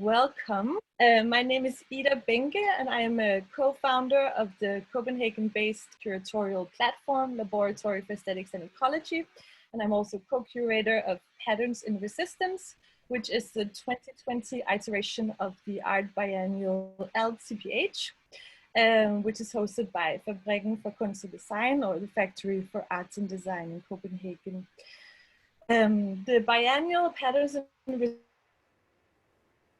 welcome. My name is Ida Benke, and I am a co-founder of the Copenhagen-based curatorial platform, Laboratory for Aesthetics and Ecology. And I'm also co-curator of Patterns in Resistance, which is the 2020 iteration of the art biennial LCPH, which is hosted by Fabrikken for Kunst og Design, or the Factory for Arts and Design in Copenhagen. The biennial Patterns in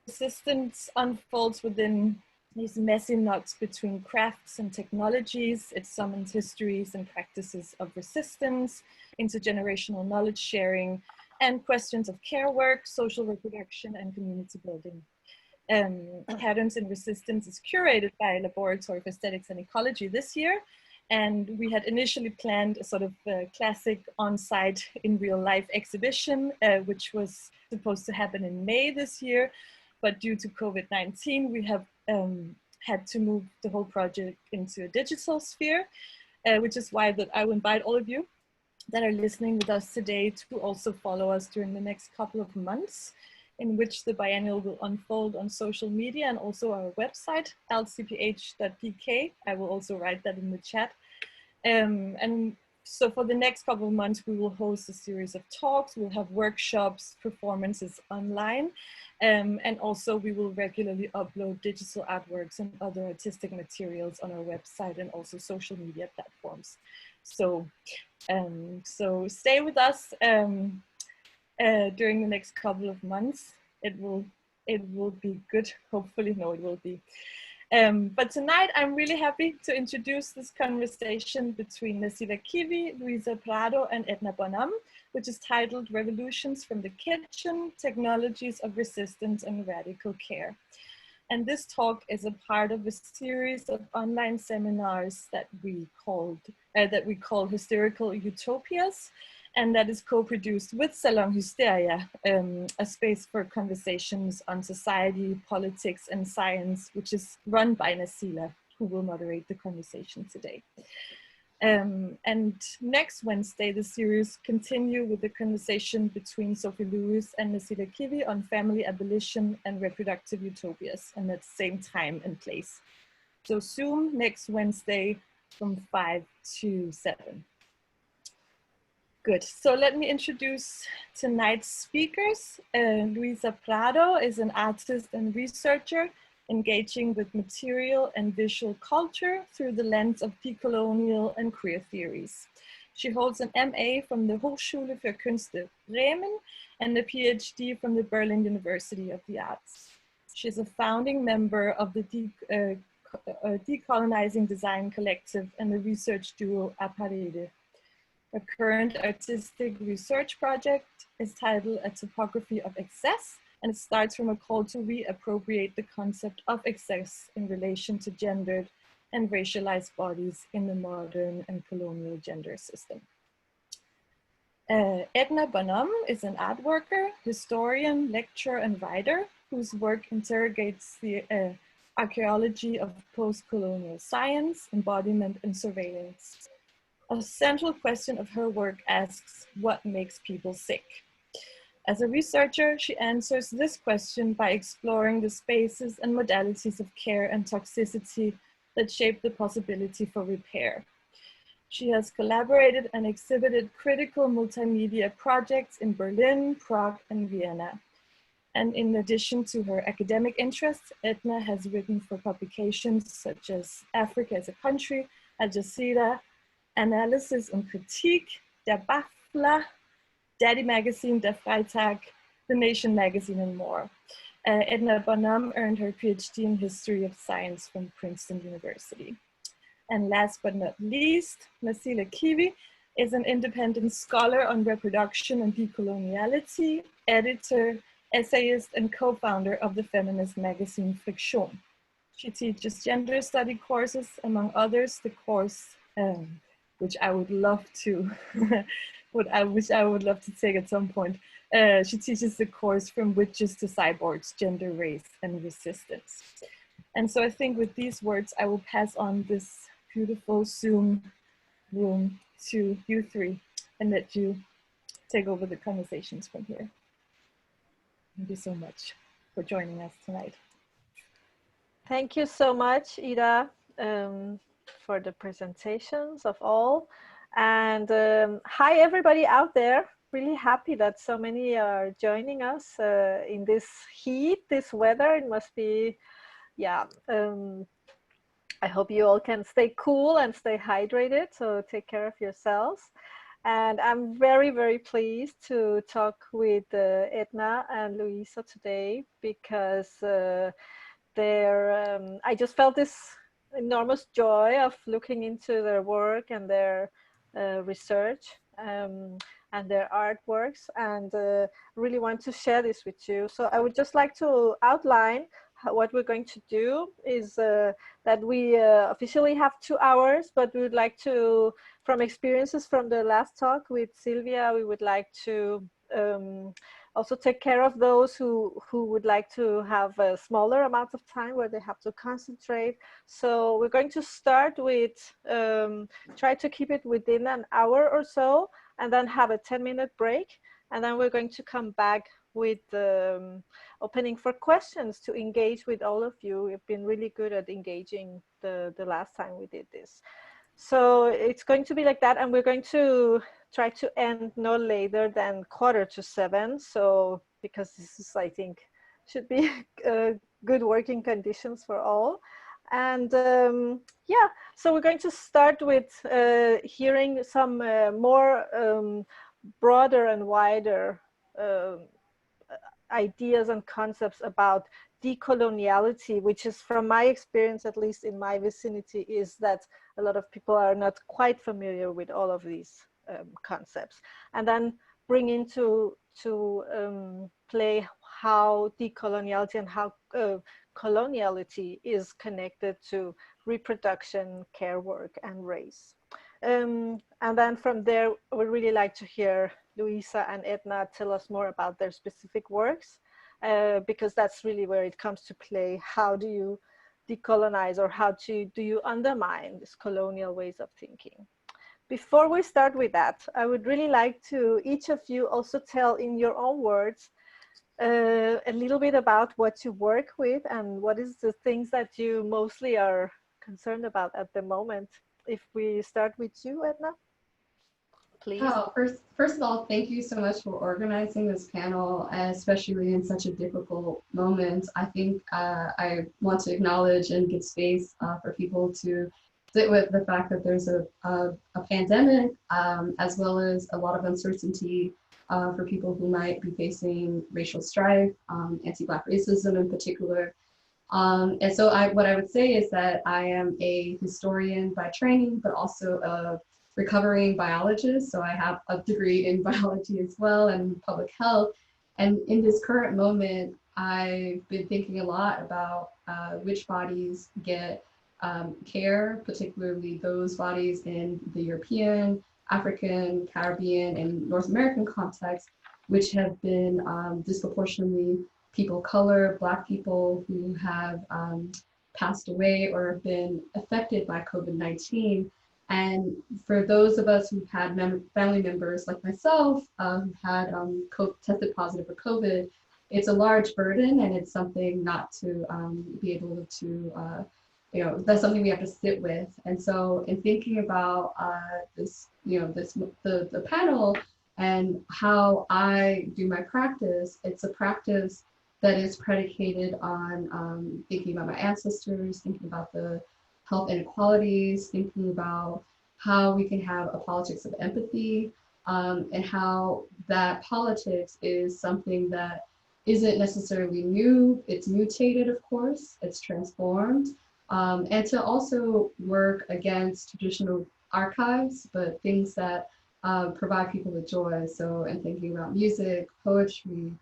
Resistance unfolds within these messy knots between crafts and technologies. It summons histories and practices of resistance, intergenerational knowledge sharing, and questions of care work, social reproduction, and community building. Patterns in Resistance is curated by Laboratory for Aesthetics and Ecology this year. And we had initially planned a sort of classic on-site in real life exhibition, which was supposed to happen in May this year. But due to COVID-19, we have had to move the whole project into a digital sphere, which is why that I will invite all of you that are listening with us today to also follow us during the next couple of months, in which the biennial will unfold on social media and also our website, lcph.dk. I will also write that in the chat. And so for the next couple of months, we will host a series of talks, we'll have workshops, performances online, and also we will regularly upload digital artworks and other artistic materials on our website and also social media platforms. So, so stay with us during the next couple of months. It will be good, hopefully. No, it will be. But tonight, I'm really happy to introduce this conversation between Nazila Kivi, Luiza Prado, and Edna Bonhomme, which is titled Revolutions from the Kitchen, Technologies of Resistance and Radical Care. And this talk is a part of a series of online seminars that we call Hysterical Utopias, and that is co-produced with Salon Hysteria, a space for conversations on society, politics, and science, which is run by Nazila, who will moderate the conversation today. And next Wednesday, the series continue with the conversation between Sophie Lewis and Nazila Kivi on family abolition and reproductive utopias, and at the same time and place. So Zoom next Wednesday from 5 to 7. Good, so let me introduce tonight's speakers. Luisa Prado is an artist and researcher engaging with material and visual culture through the lens of decolonial and queer theories. She holds an MA from the Hochschule für Künste Bremen and a PhD from the Berlin University of the Arts. She's a founding member of the Decolonizing Design Collective and the research duo Aparede. Her current artistic research project is titled A Topography of Excess, and it starts from a call to reappropriate the concept of excess in relation to gendered and racialized bodies in the modern and colonial gender system. Edna Bonhomme is an art worker, historian, lecturer, and writer whose work interrogates the archaeology of post-colonial science, embodiment, and surveillance. A central question of her work asks, what makes people sick? As a researcher, she answers this question by exploring the spaces and modalities of care and toxicity that shape the possibility for repair. She has collaborated and exhibited critical multimedia projects in Berlin, Prague, and Vienna. And in addition to her academic interests, Edna has written for publications such as Africa as a Country, Al Jazeera, Analysis und Kritik, Der Baffler, Daddy Magazine, Der Freitag, The Nation Magazine, and more. Edna Bonhomme earned her PhD in History of Science from Princeton University. And last but not least, Nazila Kivi is an independent scholar on reproduction and decoloniality, editor, essayist, and co-founder of the feminist magazine Friction. She teaches gender study courses, among others, the course which I would love to, I wish I would love to take at some point. She teaches the course From Witches to Cyborgs, Gender, Race, and Resistance. And so I think with these words, I will pass on this beautiful Zoom room to you three and let you take over the conversations from here. Thank you so much. for joining us tonight. Thank you so much, Ida, for the presentations of all. And hi, everybody out there. Really happy that so many are joining us in this heat, this weather. It must be, yeah. I hope you all can stay cool and stay hydrated. So take care of yourselves. And I'm very, very pleased to talk with Edna and Luisa today because I just felt this enormous joy of looking into their work and their research and their artworks, and really want to share this with you. So I would just like to outline what we're going to do is that we officially have 2 hours, but we would like to, from experiences from the last talk with Sylvia, we would like to also take care of those who would like to have a smaller amount of time where they have to concentrate. So we're going to start with, try to keep it within an hour or so, and then have a 10-minute break. And then we're going to come back with opening for questions to engage with all of you. We've been really good at engaging the last time we did this. So it's going to be like that, and we're going to try to end no later than 6:45. So because this is, I think, should be good working conditions for all. And yeah, so we're going to start with hearing some more broader and wider ideas and concepts about decoloniality, which is, from my experience, at least in my vicinity, is that a lot of people are not quite familiar with all of these concepts. And then bring into play how decoloniality and how coloniality is connected to reproduction, care work, and race. And then from there, we'd really like to hear Luisa and Edna tell us more about their specific works, because that's really where it comes to play. How do you decolonize, or how do you undermine these colonial ways of thinking? Before we start with that, I would really like to each of you also tell in your own words a little bit about what you work with and what is the things that you mostly are concerned about at the moment. If we start with you, Edna, please. Oh, first of all, thank you so much for organizing this panel, especially in such a difficult moment. I think I want to acknowledge and give space for people to sit with the fact that there's a pandemic, as well as a lot of uncertainty for people who might be facing racial strife, anti-Black racism in particular. And so what I would say is that I am a historian by training, but also a recovering biologist. So I have a degree in biology as well and public health. And in this current moment, I've been thinking a lot about which bodies get care, particularly those bodies in the European, African, Caribbean, and North American context, which have been disproportionately people of color, Black people who have passed away or have been affected by COVID-19. And for those of us who've had family members like myself who've had tested positive for COVID, it's a large burden, and it's something not to be able to, that's something we have to sit with. And so in thinking about this, the panel and how I do my practice, it's a practice that is predicated on thinking about my ancestors, thinking about the health inequalities, thinking about how we can have a politics of empathy, and how that politics is something that isn't necessarily new. It's mutated, of course, it's transformed, and to also work against traditional archives, but things that provide people with joy. So in thinking about music, poetry,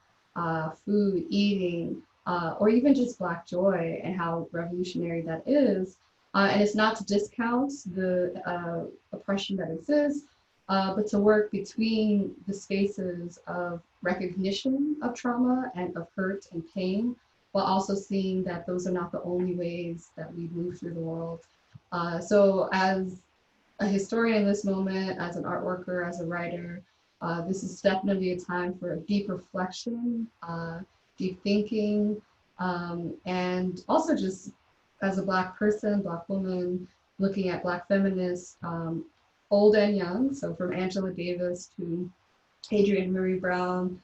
food, eating, or even just Black joy and how revolutionary that is. And it's not to discount the oppression that exists, but to work between the spaces of recognition of trauma and of hurt and pain, while also seeing that those are not the only ways that we move through the world. So as a historian in this moment, as an art worker, as a writer, this is definitely a time for a deep reflection deep thinking, and also just as a Black person, Black woman, looking at Black feminists, old and young, so from Angela Davis to Adrienne Marie Brown,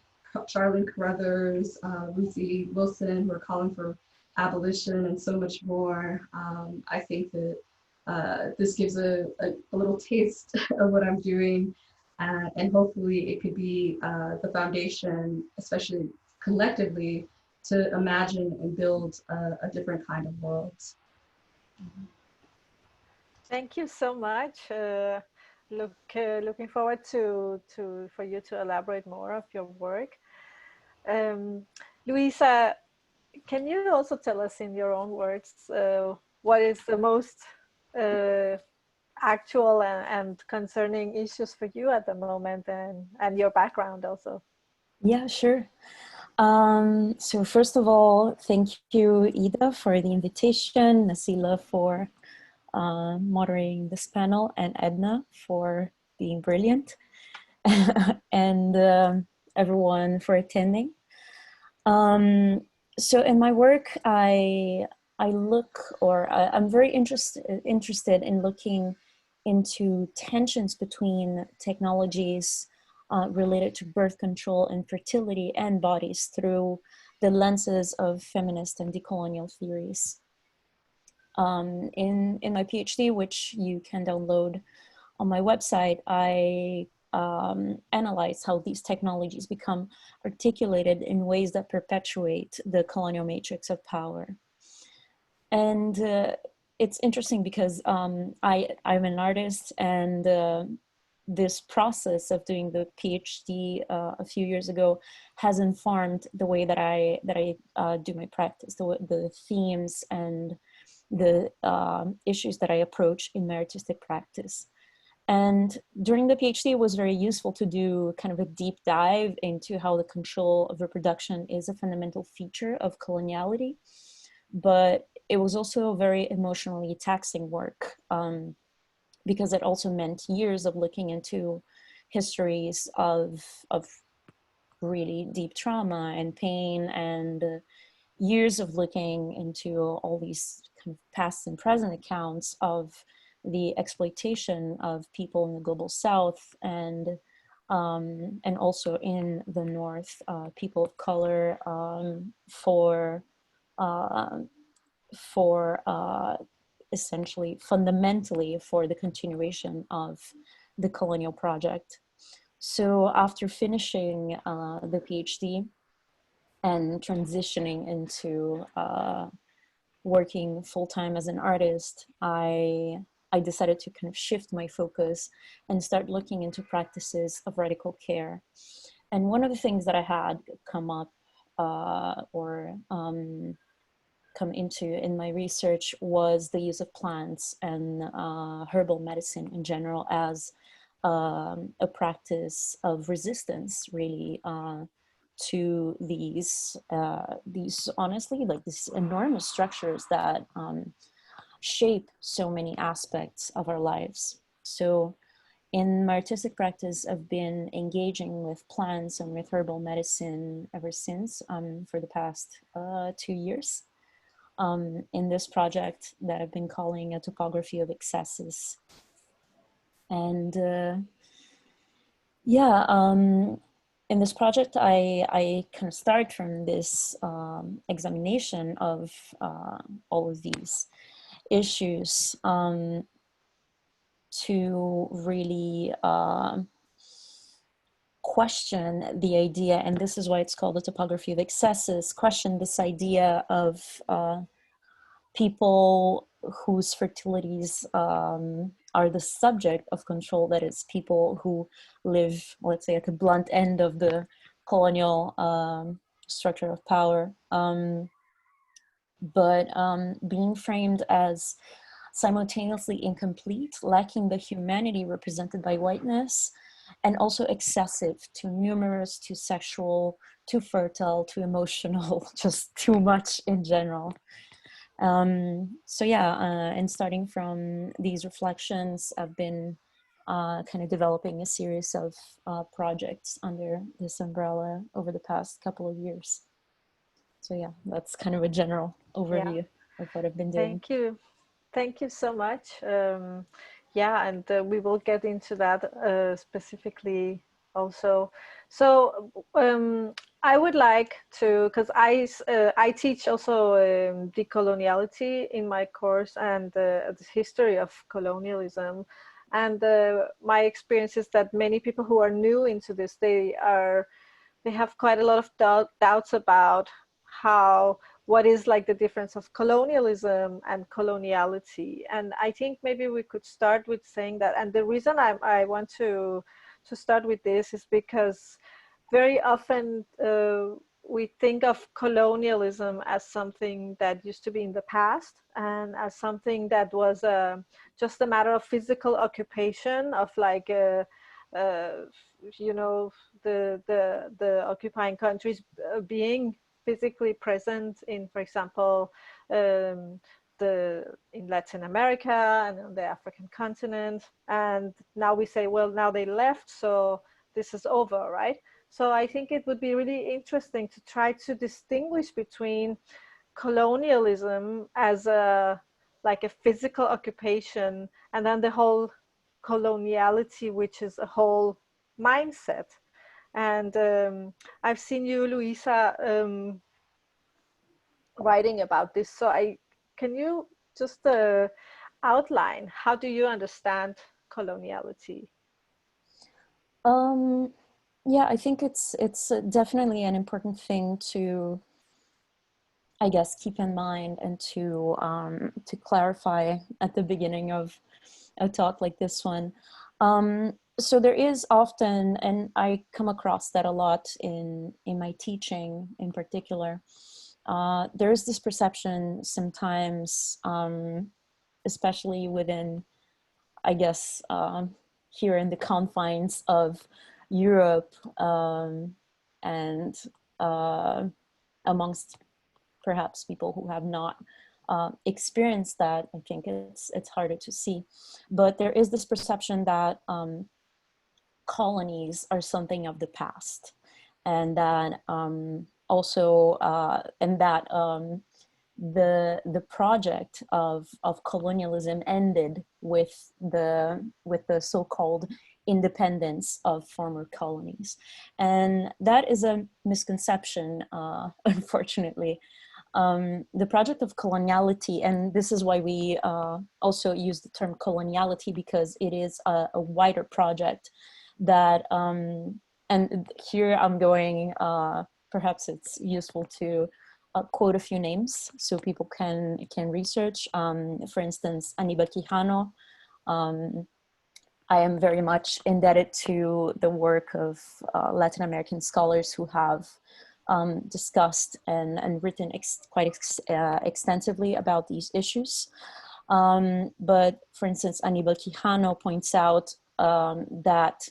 Charlene Carruthers, Lucy Wilson, who are calling for abolition and so much more. I think that this gives a little taste of what I'm doing, and hopefully it could be the foundation, especially collectively, to imagine and build a different kind of world. Thank you so much. Looking forward for you to elaborate more of your work. Luisa, can you also tell us in your own words what is the most actual and concerning issues for you at the moment, and your background also? Yeah, sure. So first of all, thank you, Ida, for the invitation, Nazila for moderating this panel, and Edna for being brilliant, and everyone for attending. So in my work, I'm very interested in looking into tensions between technologies related to birth control and fertility and bodies through the lenses of feminist and decolonial theories. In my PhD, which you can download on my website, I analyze how these technologies become articulated in ways that perpetuate the colonial matrix of power. And it's interesting because I'm an artist, and this process of doing the PhD a few years ago has informed the way that I do my practice, the themes and the issues that I approach in my artistic practice. And during the PhD, it was very useful to do kind of a deep dive into how the control of reproduction is a fundamental feature of coloniality. But it was also very emotionally taxing work, because it also meant years of looking into histories of really deep trauma and pain, and years of looking into all these kind of past and present accounts of the exploitation of people in the global South, and also in the North, people of color, essentially fundamentally for the continuation of the colonial project. So after finishing the PhD and transitioning into working full-time as an artist, I decided to kind of shift my focus and start looking into practices of radical care. And one of the things that I had come up come into in my research was the use of plants and herbal medicine in general as a practice of resistance, really, to these honestly, like these enormous structures that shape so many aspects of our lives. So in my artistic practice, I've been engaging with plants and with herbal medicine ever since, for the past 2 years. In this project that I've been calling a topography of excesses. And in this project, I kind of start from this examination of all of these issues to really question the idea, and this is why it's called the topography of excesses, question this idea of people whose fertilities are the subject of control, that is, people who live, let's say, at the blunt end of the colonial structure of power, but being framed as simultaneously incomplete, lacking the humanity represented by whiteness, and also excessive, too numerous, too sexual, too fertile, too emotional, just too much in general. And starting from these reflections, I've been kind of developing a series of projects under this umbrella over the past couple of years. So yeah, that's kind of a general overview of what I've been doing. Thank you. Thank you so much. Yeah, and we will get into that specifically also. So I would like to, because I teach also decoloniality in my course, and the history of colonialism. And my experience is that many people who are new into this, they have quite a lot of doubts about what is like the difference of colonialism and coloniality. And I think maybe we could start with saying that. And the reason I want to start with this is because very often we think of colonialism as something that used to be in the past, and as something that was just a matter of physical occupation of like you know, the occupying countries being physically present in, for example, in Latin America and on the African continent. And now we say, well, now they left, so this is over, right? So I think it would be really interesting to try to distinguish between colonialism as like a physical occupation, and then the whole coloniality, which is a whole mindset. And I've seen you, Luisa, writing about this. So can you just outline, how do you understand coloniality? Yeah, I think it's definitely an important thing to, I guess, keep in mind and to clarify at the beginning of a talk like this one. So there is often, and I come across that a lot in my teaching in particular, there is this perception sometimes, especially within, I guess, here in the confines of Europe, and amongst perhaps people who have not experienced that, I think it's harder to see. But there is this perception that colonies are something of the past, and that also, and that the project of colonialism ended with the so-called independence of former colonies. And that is a misconception, unfortunately. The project of coloniality, and this is why we also use the term coloniality, because it is a wider project that, and here I'm going, perhaps it's useful to quote a few names so people can research. For instance, Aníbal Quijano. I am very much indebted to the work of Latin American scholars who have discussed and written quite extensively about these issues. But for instance, Aníbal Quijano points out that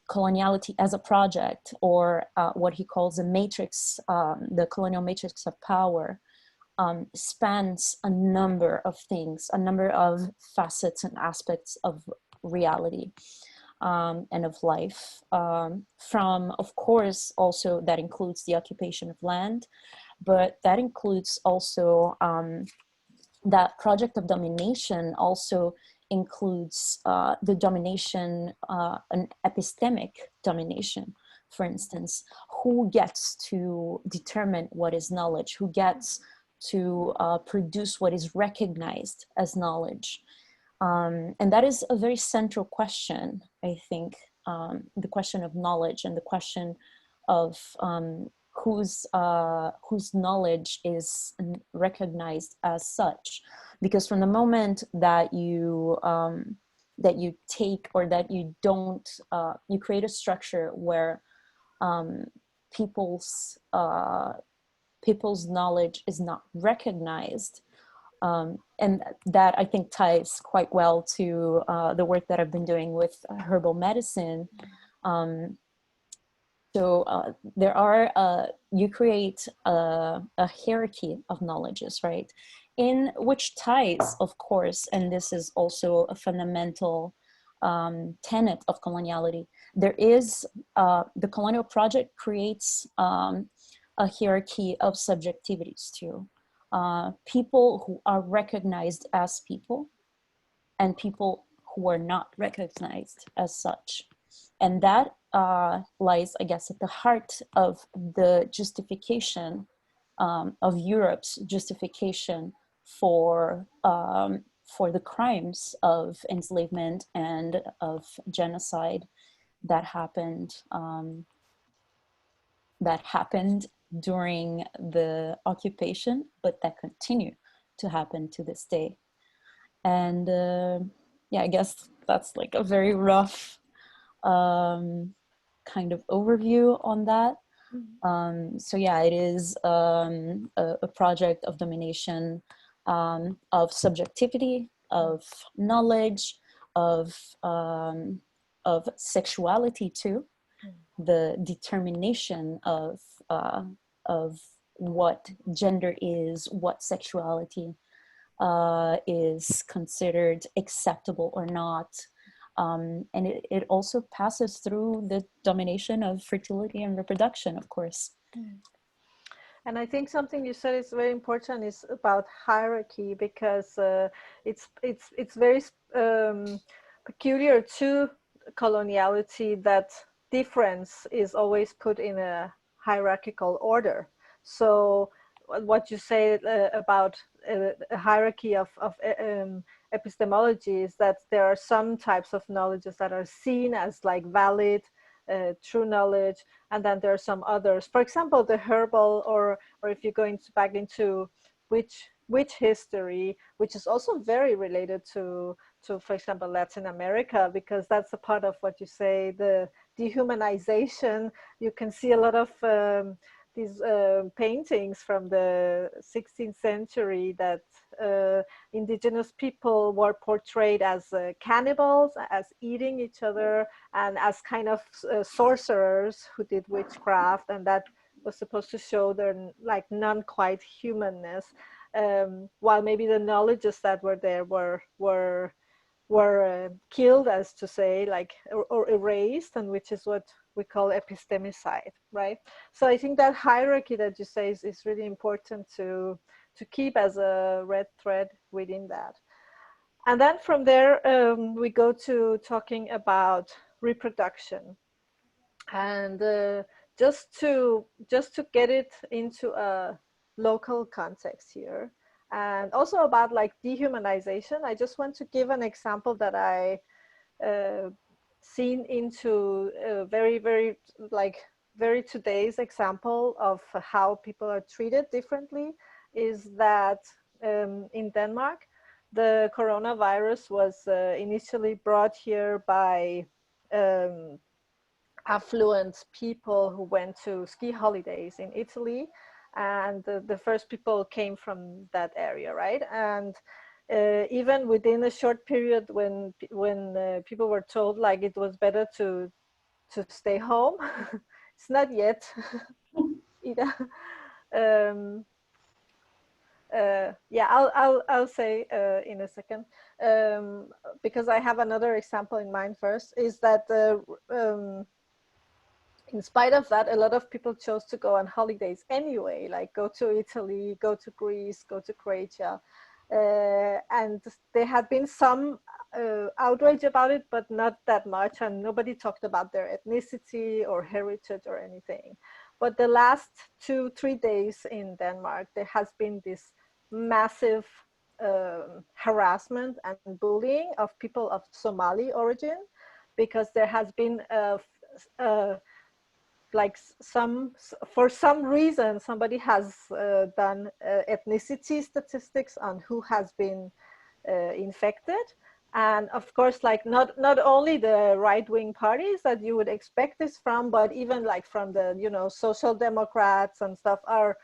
coloniality as a project, or what he calls a matrix, the colonial matrix of power, spans a number of things, a number of facets and aspects of reality and of life. From, of course, also that includes the occupation of land, but that includes also that project of domination also includes the domination, an epistemic domination, for instance. Who gets to determine what is knowledge? Who gets to produce what is recognized as knowledge? And that is a very central question, I think, the question of knowledge, and the question of whose knowledge is recognized as such. Because from the moment that you take, or that you don't, you create a structure where people's knowledge is not recognized, and that, I think, ties quite well to the work that I've been doing with herbal medicine. So there are, you create a hierarchy of knowledges, right? In which ties, of course, and this is also a fundamental tenet of coloniality, there is, the colonial project creates a hierarchy of subjectivities too. People who are recognized as people and people who are not recognized as such. And that lies, I guess, at the heart of the justification of Europe's justification for the crimes of enslavement and of genocide that happened during the occupation, but that continue to happen to this day. And yeah, I guess that's like a very rough kind of overview on that. So yeah, it is a project of domination, of subjectivity, of knowledge, of sexuality too, the determination of what gender is, what sexuality is considered acceptable or not. And it also passes through the domination of fertility and reproduction, of course. And I think something you said is very important is about hierarchy, because it's very peculiar to coloniality that difference is always put in a hierarchical order. So what you say about a hierarchy of epistemology is that there are some types of knowledges that are seen as like valid, true knowledge, and then there are some others. For example, the herbal, or if you're going back into witch history, which is also very related to, for example, Latin America, because that's a part of what you say, the dehumanization. You can see a lot of these paintings from the 16th century that indigenous people were portrayed as cannibals, as eating each other, and as kind of sorcerers who did witchcraft, and that was supposed to show their like non-quite humanness, while maybe the knowledges that were there were killed, as to say, like, or erased, and which is what we call epistemicide, right? So I think that hierarchy that you say is really important to keep as a red thread within that. And then from there, we go to talking about reproduction. And just to get it into a local context here, and also about like dehumanization, I just want to give an example that I seen into very today's example of how people are treated differently, is that in Denmark, the coronavirus was initially brought here by affluent people who went to ski holidays in Italy, and the first people came from that area, right? And even within a short period, when people were told like it was better to stay home, it's not yet either. Yeah, I'll say in a second, because I have another example in mind first, is that in spite of that, a lot of people chose to go on holidays anyway, like go to Italy, go to Greece, go to Croatia. And there had been some outrage about it, but not that much. And nobody talked about their ethnicity or heritage or anything. But the last 2-3 days in Denmark, there has been this massive harassment and bullying of people of Somali origin, because there has been like for some reason, somebody has done ethnicity statistics on who has been infected. And of course, like not only the right-wing parties that you would expect this from, but even like from the, social democrats and stuff are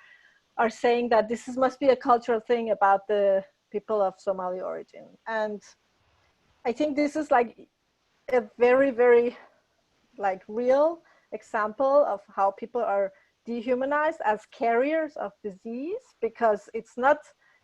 saying that this must be a cultural thing about the people of Somali origin. And I think this is like a very, very like real example of how people are dehumanized as carriers of disease, because it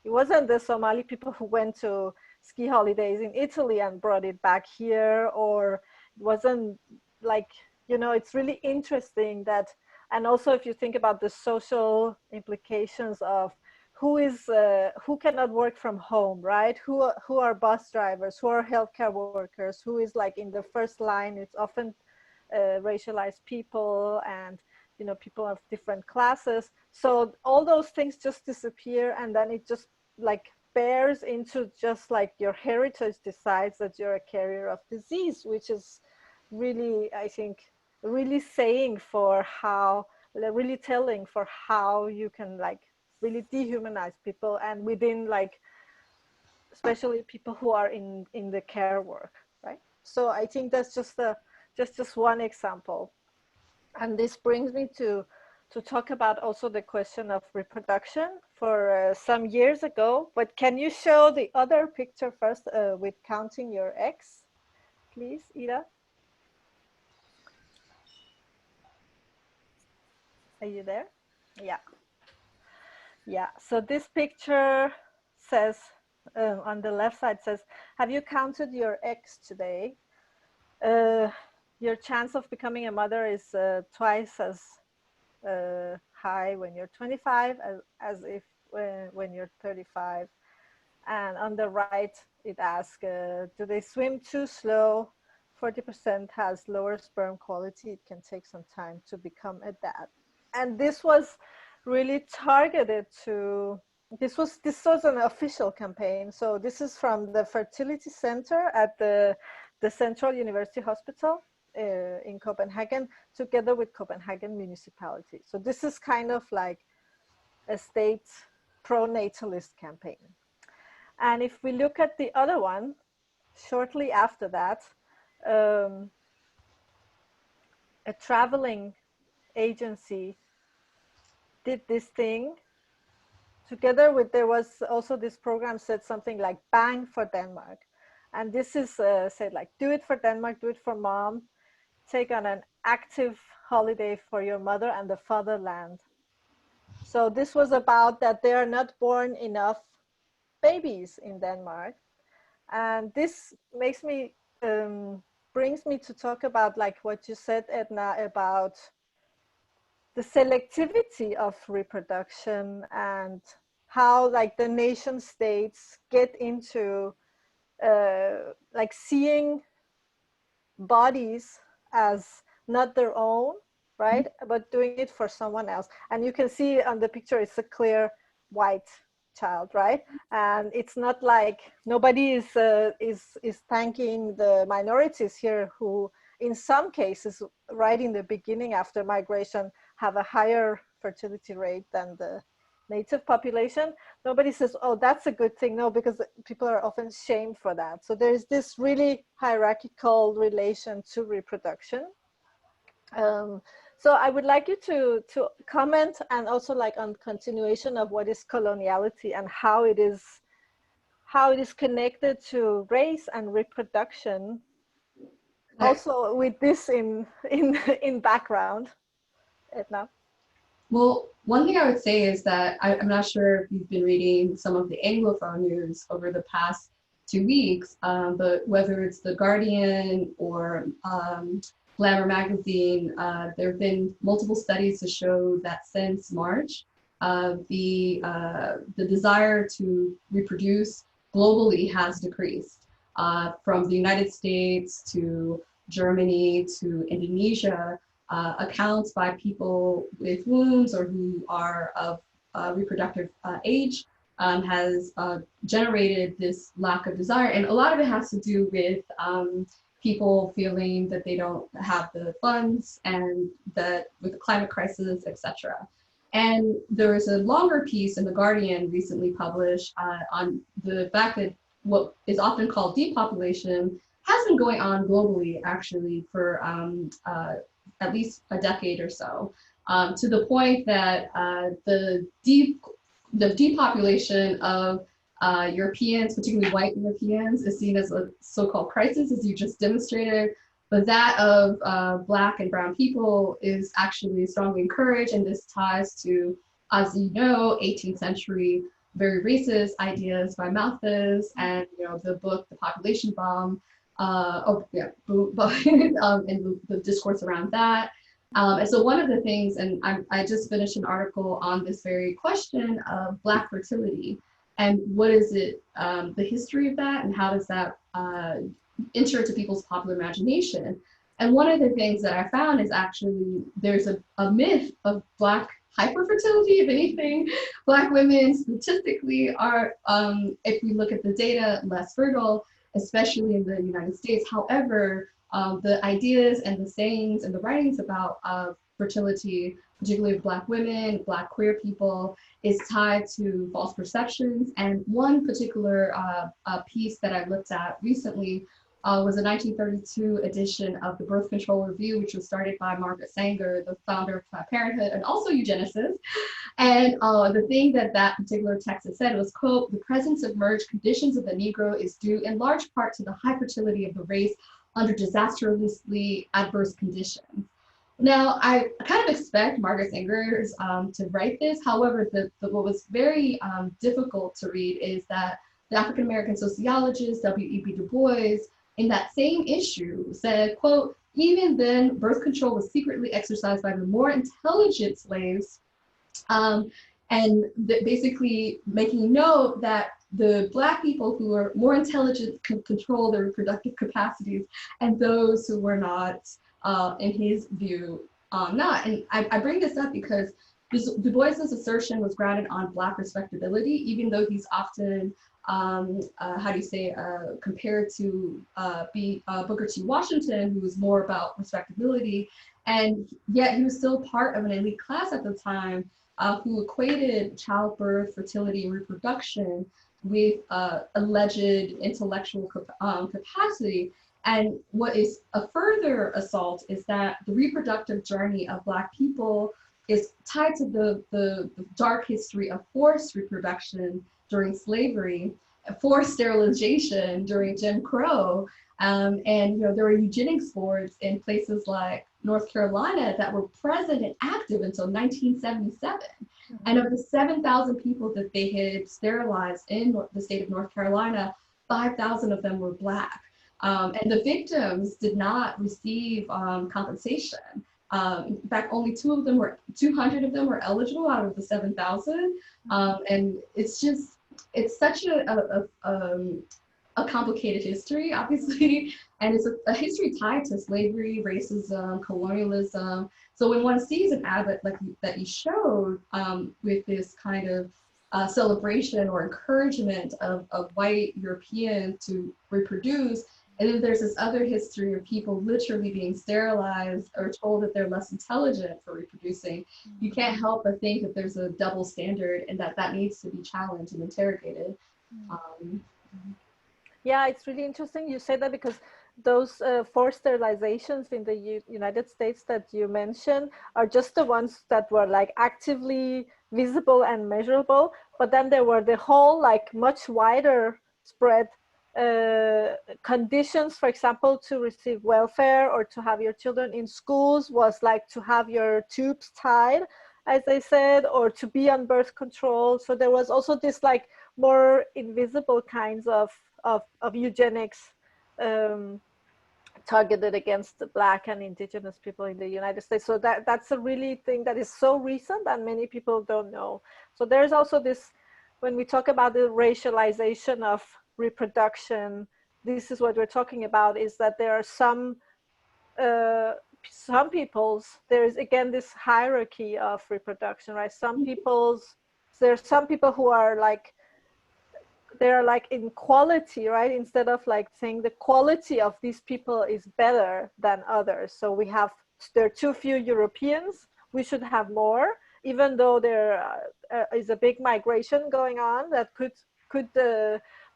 wasn't the Somali people who went to ski holidays in Italy and brought it back here, or it wasn't like, it's really interesting that And also if you think about the social implications of who cannot work from home, right? Who are bus drivers, who are healthcare workers, who is like in the first line. It's often racialized people and, you know, people of different classes. So all those things just disappear, and then it just like bears into just like your heritage decides that you're a carrier of disease, which is really, I think, really saying for how, really telling for how you can like really dehumanize people, and within like, especially people who are in the care work, right? So I think that's just one example. And this brings me to talk about also the question of reproduction for some years ago. But can you show the other picture first with counting your eggs, please, Ida? Are you there? Yeah. Yeah, so this picture says, on the left side says, have you counted your eggs today? Your chance of becoming a mother is twice as high when you're 25 as if when you're 35. And on the right, it asks, do they swim too slow? 40% has lower sperm quality. It can take some time to become a dad. And this was really targeted to, this was an official campaign. So this is from the Fertility Center at the Central University Hospital in Copenhagen, together with Copenhagen municipality. So this is kind of like a state pro-natalist campaign. And if we look at the other one, shortly after that, a traveling agency did this thing together with, there was also this program said something like Bang for Denmark. And this is said like, do it for Denmark, do it for mom, take on an active holiday for your mother and the fatherland. So this was about that there are not born enough babies in Denmark. And this makes me, brings me to talk about like what you said, Edna, about the selectivity of reproduction and how like the nation states get into like seeing bodies as not their own, right? But doing it for someone else. And you can see on the picture, it's a clear white child, right? And it's not like nobody is thanking the minorities here who in some cases right in the beginning after migration have a higher fertility rate than the native population. Nobody says, oh, that's a good thing. No, because people are often shamed for that. So there's this really hierarchical relation to reproduction. So I would like you to comment and also like on continuation of what is coloniality and how it is connected to race and reproduction. Also with this in background, Edna. Well, one thing I would say is that I'm not sure if you've been reading some of the Anglophone news over the past 2 weeks, but whether it's The Guardian or Glamour magazine, there have been multiple studies to show that since March, the desire to reproduce globally has decreased. From the United States to Germany to Indonesia, accounts by people with wombs or who are of reproductive age has generated this lack of desire. And a lot of it has to do with people feeling that they don't have the funds and that with the climate crisis, etc. And there was a longer piece in The Guardian recently published on the fact that what is often called depopulation has been going on globally actually for at least a decade or so, to the point that the depopulation of Europeans, particularly white Europeans, is seen as a so-called crisis, as you just demonstrated, but that of Black and brown people is actually strongly encouraged, and this ties to, as you know, 18th century very racist ideas by Malthus and the book The Population Bomb, and the discourse around that. And so one of the things, and I just finished an article on this very question of Black fertility, and what is it, the history of that, and how does that enter into people's popular imagination. And one of the things that I found is actually there's a myth of Black hyperfertility. If anything, Black women statistically are, if we look at the data, less fertile, especially in the United States. However, the ideas and the sayings and the writings about fertility, particularly of Black women, Black queer people, is tied to false perceptions. And one particular piece that I looked at recently was a 1932 edition of the Birth Control Review, which was started by Margaret Sanger, the founder of Planned Parenthood and also eugenicist. And the thing that that particular text had said was, quote, "The presence of merged conditions of the Negro is due in large part to the high fertility of the race under disastrously adverse conditions." Now, I kind of expect Margaret Sanger to write this. However, what was very difficult to read is that the African-American sociologist W.E.B. Du Bois, in that same issue, said, quote, "Even then, birth control was secretly exercised by the more intelligent slaves," and basically making note that the Black people who are more intelligent could control their reproductive capacities, and those who were not, in his view, not. And I bring this up because Du Bois's assertion was grounded on Black respectability, even though he's often, compared to Booker T. Washington, who was more about respectability, and yet he was still part of an elite class at the time who equated childbirth, fertility, and reproduction with alleged intellectual capacity. And what is a further assault is that the reproductive journey of Black people is tied to the dark history of forced reproduction during slavery, forced sterilization during Jim Crow, and there were eugenics boards in places like North Carolina that were present and active until 1977. And of the 7,000 people that they had sterilized in the state of North Carolina, 5,000 of them were Black. And the victims did not receive compensation. In fact, only 200 of them were eligible out of the 7,000. And it's such a complicated history, obviously, and it's a history tied to slavery, racism, colonialism. So when one sees an ad like that you showed with this kind of celebration or encouragement of white Europeans to reproduce, and then there's this other history of people literally being sterilized or told that they're less intelligent for reproducing, you can't help but think that there's a double standard and that needs to be challenged and interrogated. Yeah, it's really interesting you say that, because those forced sterilizations in the United States that you mentioned are just the ones that were like actively visible and measurable, but then there were the whole like much wider spread conditions. For example, to receive welfare or to have your children in schools was like to have your tubes tied, as I said, or to be on birth control. So there was also this like more invisible kinds of eugenics targeted against the Black and indigenous people in the United States. So that's a really thing that is so recent and many people don't know. So there's also this, when we talk about the racialization of reproduction, this is what we're talking about, is that there are some peoples, there's again this hierarchy of reproduction, right? There's some people who are like, they're like in quality, right? Instead of like saying the quality of these people is better than others. So there are too few Europeans, we should have more, even though there is a big migration going on that could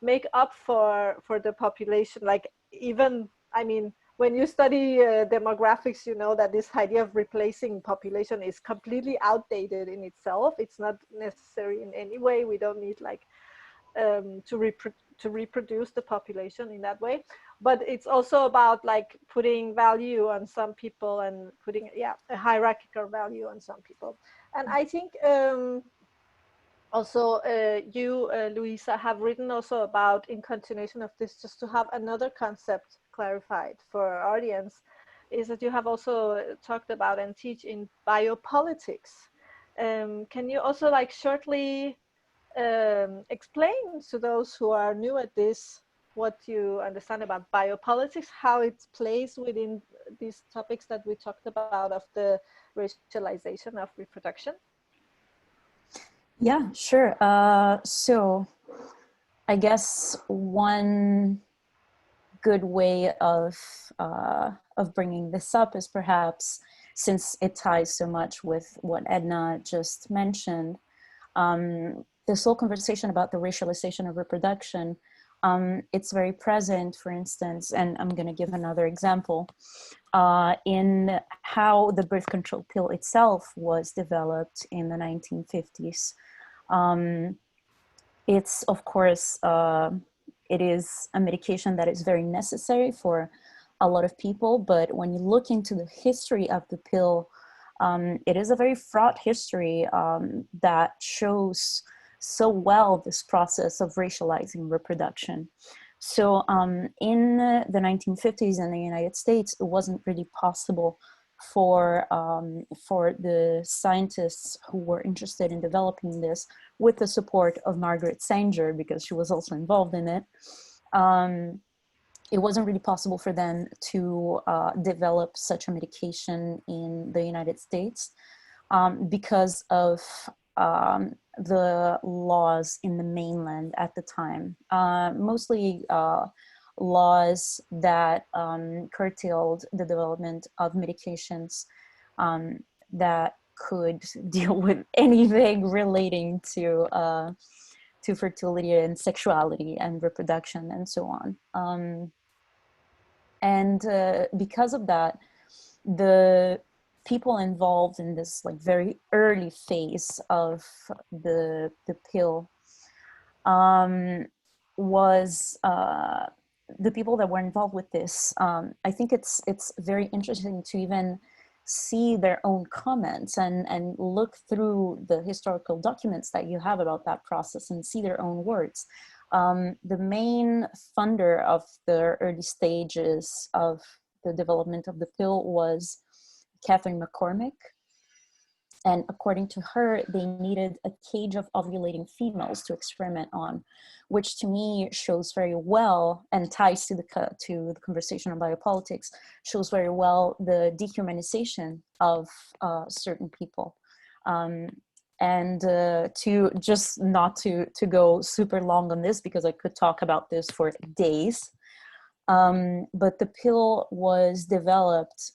make up for the population. Like even, I mean, when you study demographics, you know that this idea of replacing population is completely outdated in itself. It's not necessary in any way. We don't need like to reproduce the population in that way, but it's also about like putting value on some people and putting a hierarchical value on some people. And I think also you, Luisa, have written also about, in continuation of this, just to have another concept clarified for our audience, is that you have also talked about and teach in biopolitics. Can you also like shortly explain to those who are new at this what you understand about biopolitics, how it plays within these topics that we talked about of the racialization of reproduction? Yeah, sure. So I guess one good way of bringing this up is perhaps, since it ties so much with what Edna just mentioned, this whole conversation about the racialization of reproduction, it's very present, for instance, and I'm going to give another example, in how the birth control pill itself was developed in the 1950s. It's, of course, it is a medication that is very necessary for a lot of people, but when you look into the history of the pill, it is a very fraught history that shows so well this process of racializing reproduction. So in the 1950s in the United States, it wasn't really possible for the scientists who were interested in developing this, with the support of Margaret Sanger, because she was also involved in it. It wasn't really possible for them to develop such a medication in the United States because of the laws in the mainland at the time, mostly laws that curtailed the development of medications that could deal with anything relating to fertility and sexuality and reproduction and so on. And because of that, the people involved in this like very early phase of the pill was the people that were involved with this. I think it's very interesting to even see their own comments and look through the historical documents that you have about that process and see their own words. The main funder of the early stages of the development of the pill was Kathryn Mccormick. And according to her, they needed a cage of ovulating females to experiment on, which to me shows very well, and ties to the conversation on biopolitics, shows very well the dehumanization of certain people. And to just not to go super long on this, because I could talk about this for days. But the pill was developed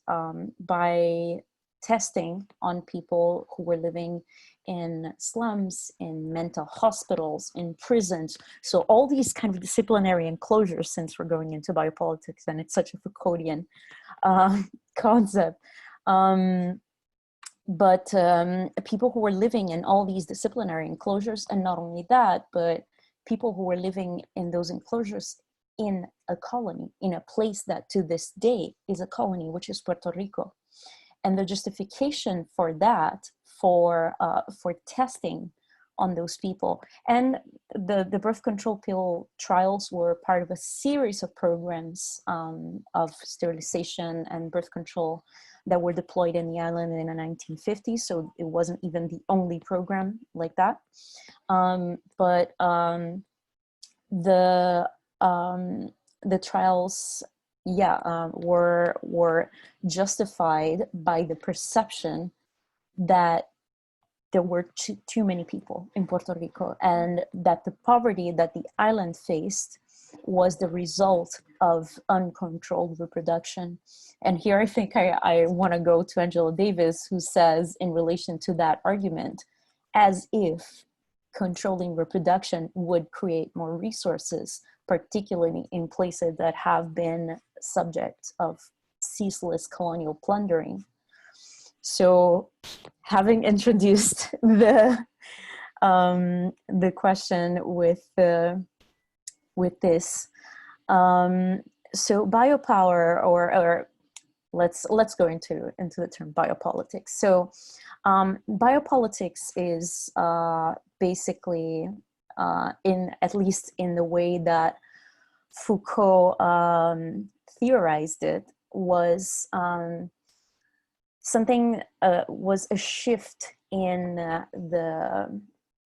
by testing on people who were living in slums, in mental hospitals, in prisons. So all these kind of disciplinary enclosures, since we're going into biopolitics and it's such a Foucauldian concept. But people who were living in all these disciplinary enclosures, and not only that, but people who were living in those enclosures in a colony, in a place that to this day is a colony, which is Puerto Rico. And the justification for that, for testing on those people, and the birth control pill trials were part of a series of programs of sterilization and birth control that were deployed in the island in the 1950s. So it wasn't even the only program like that. But the trials, were justified by the perception that there were too many people in Puerto Rico, and that the poverty that the island faced was the result of uncontrolled reproduction. And here I think I want to go to Angela Davis, who says in relation to that argument, as if controlling reproduction would create more resources, particularly in places that have been subject of ceaseless colonial plundering. So, having introduced the question with this, so biopower, or let's go into the term biopolitics. So, biopolitics is basically, at least in the way that Foucault theorized it, was was a shift in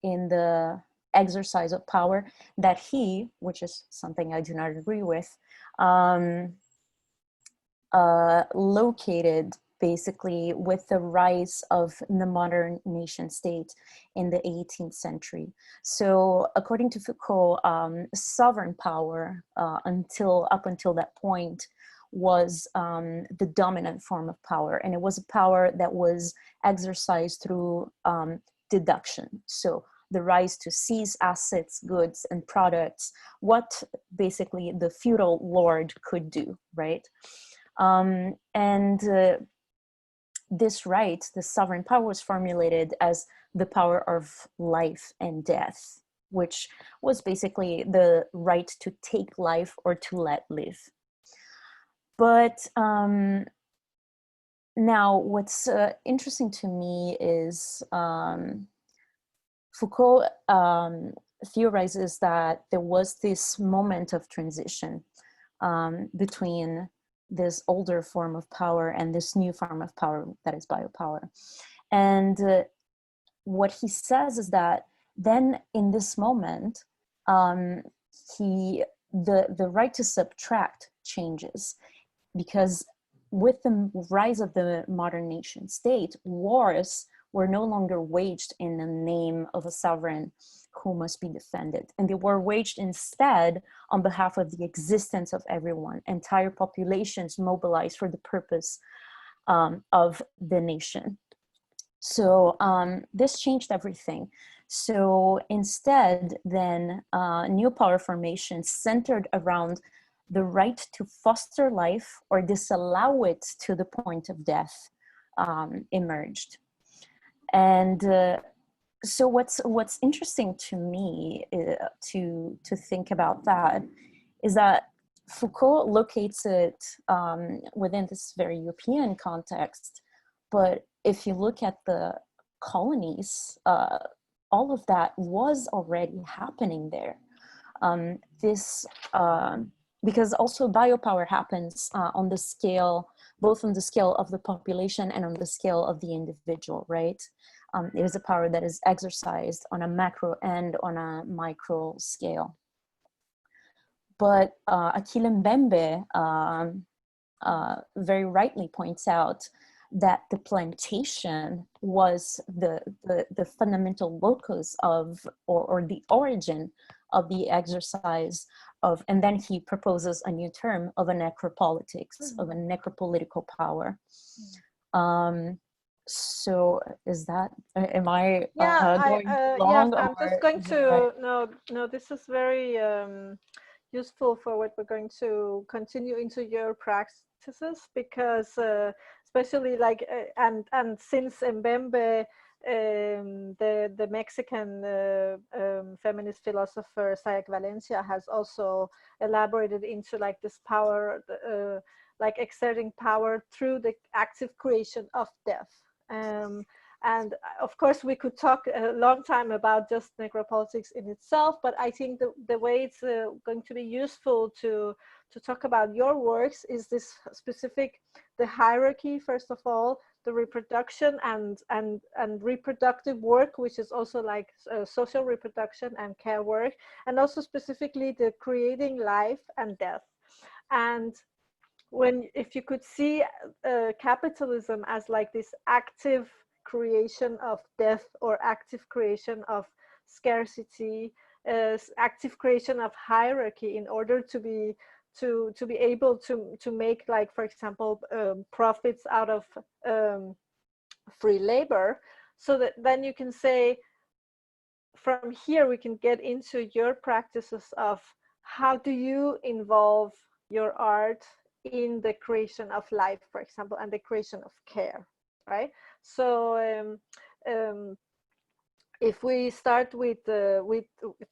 the exercise of power that he, which is something I do not agree with, located basically with the rise of the modern nation state in the 18th century. So according to Foucault, sovereign power up until that point was the dominant form of power, and it was a power that was exercised through deduction. So the rise to seize assets, goods, and products, what basically the feudal lord could do, right? This right, the sovereign power, was formulated as the power of life and death, which was basically the right to take life or to let live. But now what's interesting to me is Foucault theorizes that there was this moment of transition between this older form of power and this new form of power that is biopower. And what he says is that then in this moment, the right to subtract changes, because with the rise of the modern nation state, wars were no longer waged in the name of a sovereign who must be defended. And they were waged instead on behalf of the existence of everyone, entire populations mobilized for the purpose of the nation. So this changed everything. So instead, then new power formations centered around the right to foster life or disallow it to the point of death emerged. And so what's interesting to me to think about that is that Foucault locates it within this very European context, but if you look at the colonies, all of that was already happening there. Because also biopower happens on the scale, both on the scale of the population and on the scale of the individual, right? It is a power that is exercised on a macro and on a micro scale. But Achille Mbembe very rightly points out that the plantation was the fundamental locus of, or the origin of the exercise of, and then he proposes a new term of a necropolitics, of a necropolitical power. So is that, am I going too long? Yes, I'm just going to, no, this is very useful for what we're going to continue into your practices, because especially like, and since Mbembe, the Mexican feminist philosopher Sayek Valencia has also elaborated into like this power, like exerting power through the active creation of death. And of course, we could talk a long time about just necropolitics in itself, but I think the way it's going to be useful to talk about your works is this specific, the hierarchy, first of all, the reproduction and reproductive work, which is also like social reproduction and care work, and also specifically the creating life and death. And if you could see capitalism as like this active creation of death or active creation of scarcity, active creation of hierarchy in order to be able to make, like, for example, profits out of free labor, so that then you can say, from here we can get into your practices of how do you involve your art in the creation of life, for example, and the creation of care, right? So if we start with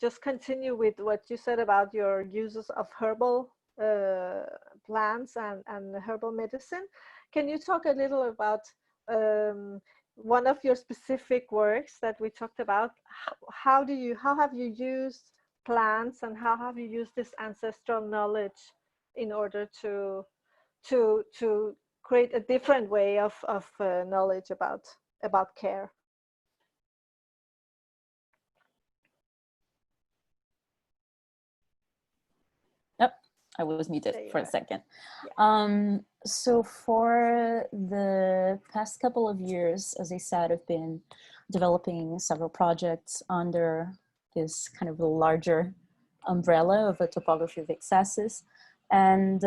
just continue with what you said about your uses of herbal plants and herbal medicine, can you talk a little about one of your specific works that we talked about? How have you used plants, and how have you used this ancestral knowledge in order to to create a different way of knowledge about care. I was muted for a second. Yeah. So for the past couple of years, as I said, I've been developing several projects under this kind of a larger umbrella of a topography of excesses. And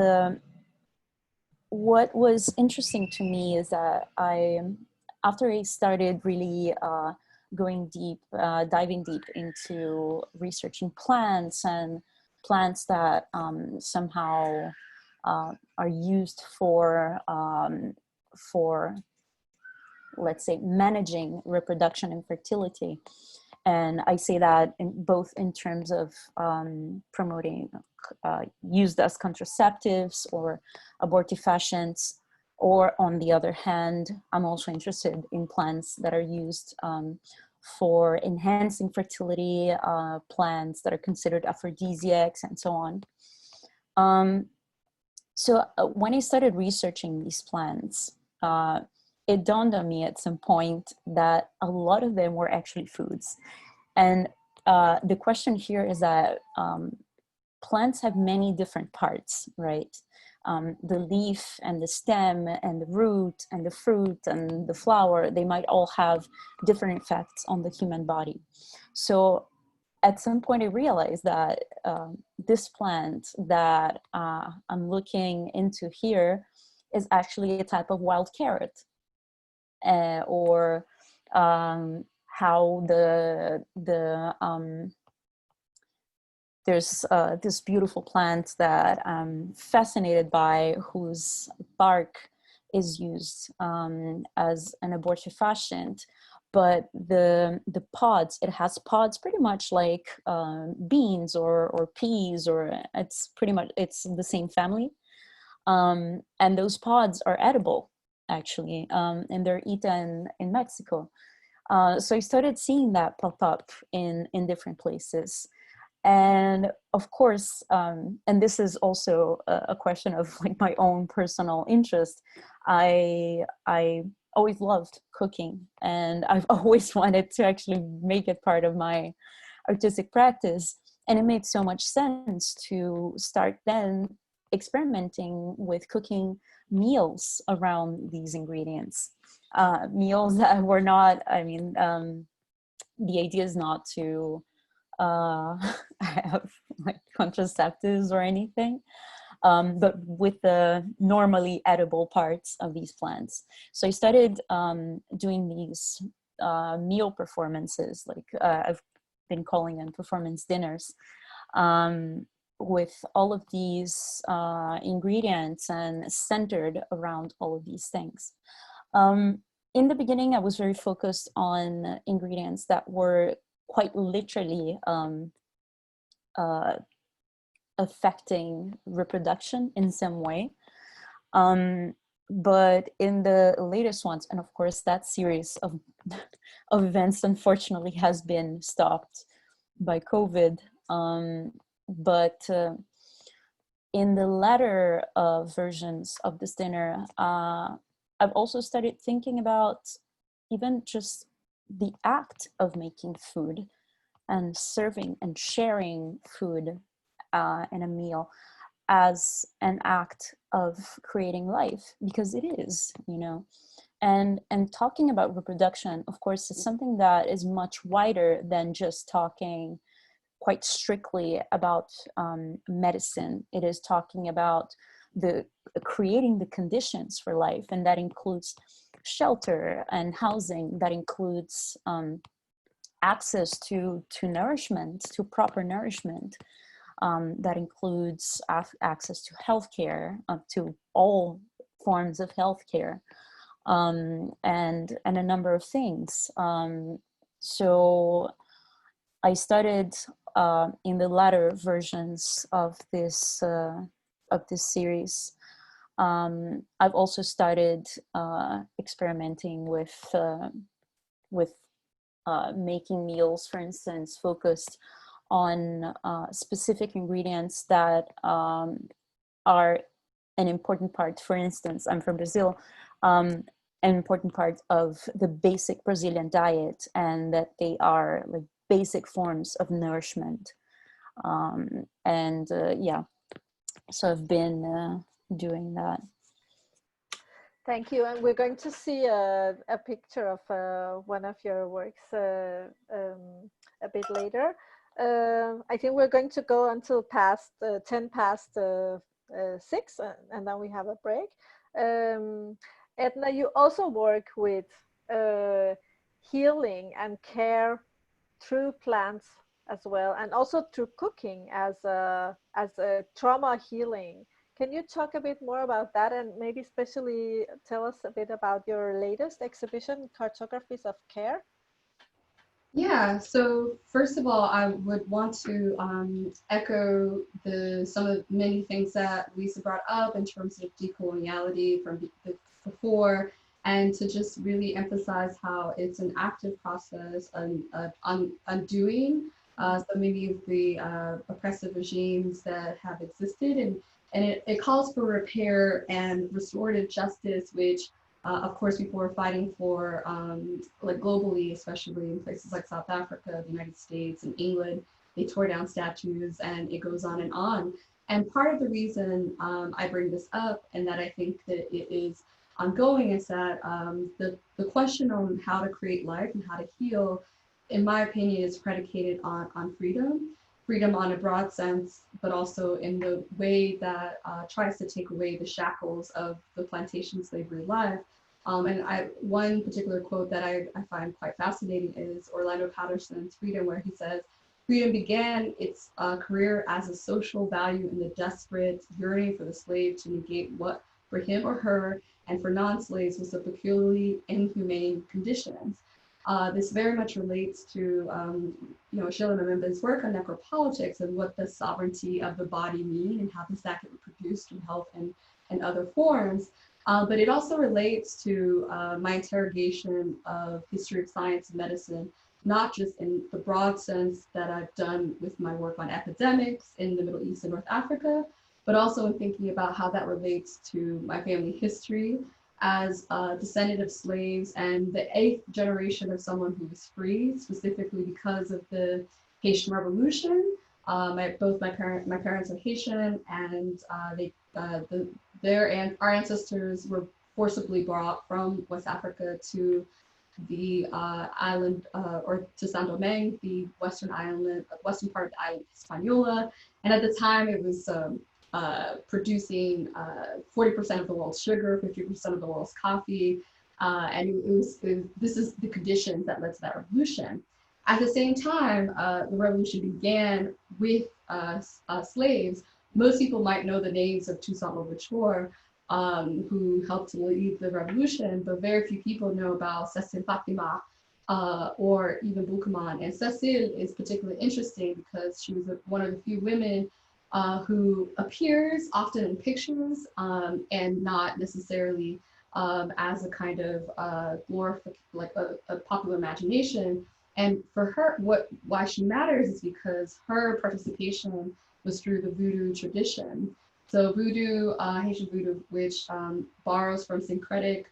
what was interesting to me is that after I started really going deep, diving deep into researching plants and plants that somehow are used for, let's say, managing reproduction and fertility. And I say that both in terms of promoting used as contraceptives or abortifacients, or on the other hand, I'm also interested in plants that are used for enhancing fertility, plants that are considered aphrodisiacs, and so on. So when I started researching these plants, it dawned on me at some point that a lot of them were actually foods. And the question here is that plants have many different parts, right? The leaf and the stem and the root and the fruit and the flower, they might all have different effects on the human body. So at some point I realized that this plant that I'm looking into here is actually a type of wild carrot, or how there's this beautiful plant that I'm fascinated by, whose bark is used as an abortifacient, but the pods, it has pods pretty much like beans or peas, or it's the same family. And those pods are edible, actually, and they're eaten in Mexico. So I started seeing that pop up in different places. And of course, and this is also a question of like my own personal interest, I always loved cooking, and I've always wanted to actually make it part of my artistic practice. And it made so much sense to start then experimenting with cooking meals around these ingredients. Meals that were not, I mean, the idea is not to have like contraceptives or anything, but with the normally edible parts of these plants. So I started doing these meal performances, like I've been calling them performance dinners, with all of these ingredients and centered around all of these things. In the beginning, I was very focused on ingredients that were quite literally affecting reproduction in some way. But in the latest ones, and of course that series of events unfortunately has been stopped by COVID, but in the latter versions of this dinner, I've also started thinking about even just the act of making food and serving and sharing food in a meal as an act of creating life, because it is, you know. And talking about reproduction, of course, is something that is much wider than just talking quite strictly about medicine. It is talking about creating the conditions for life, and that includes shelter and housing, that includes access to nourishment, to proper nourishment, that includes access to healthcare, to all forms of healthcare, and a number of things. So I started in the latter versions of this series. I've also started experimenting with making meals, for instance, focused on specific ingredients that are an important part. For instance, I'm from Brazil, an important part of the basic Brazilian diet, and that they are like basic forms of nourishment. Yeah, so I've been doing that. Thank you. And we're going to see a picture of one of your works a bit later. I think we're going to go until past 10 past 6, and then we have a break. Edna, you also work with healing and care through plants as well, and also through cooking as a trauma healing. Can you talk a bit more about that, and maybe especially tell us a bit about your latest exhibition, Cartographies of Care? Yeah, so first of all, I would want to echo some of many things that Luisa brought up in terms of decoloniality from before, and to just really emphasize how it's an active process undoing so many of the oppressive regimes that have existed, and it calls for repair and restorative justice, which of course people are fighting for like globally, especially in places like South Africa, the United States, and England. They tore down statues, and it goes on and on. And part of the reason I bring this up, and that I think that it is ongoing, is that the question on how to create life and how to heal, in my opinion, is predicated on freedom on a broad sense, but also in the way that tries to take away the shackles of the plantation slavery life. And one particular quote that I find quite fascinating is Orlando Patterson's Freedom, where he says, "Freedom began its career as a social value in the desperate yearning for the slave to negate what for him or her and for non-slaves was a peculiarly inhumane conditions." This very much relates to Sheila Mbembe's work on necropolitics and what does sovereignty of the body mean and how does that get reproduced in health and other forms. But it also relates to my interrogation of history of science and medicine, not just in the broad sense that I've done with my work on epidemics in the Middle East and North Africa, but also in thinking about how that relates to my family history as a descendant of slaves and the 8th generation of someone who was free, specifically because of the Haitian Revolution. Both my parents are Haitian, and our ancestors were forcibly brought from West Africa to the island, or to Saint Domingue, the western part of the island of Hispaniola. And at the time, it was producing 40% of the world's sugar, 50% of the world's coffee, and this is the conditions that led to that revolution. At the same time, the revolution began with slaves. Most people might know the names of Toussaint Louverture, who helped to lead the revolution, but very few people know about Cécile Fatima or even Bukaman. And Cécile is particularly interesting because she was one of the few women who appears often in pictures and not necessarily as a kind of like a popular imagination. And for her, why she matters is because her participation was through the voodoo tradition. So voodoo, Haitian voodoo, which borrows from syncretic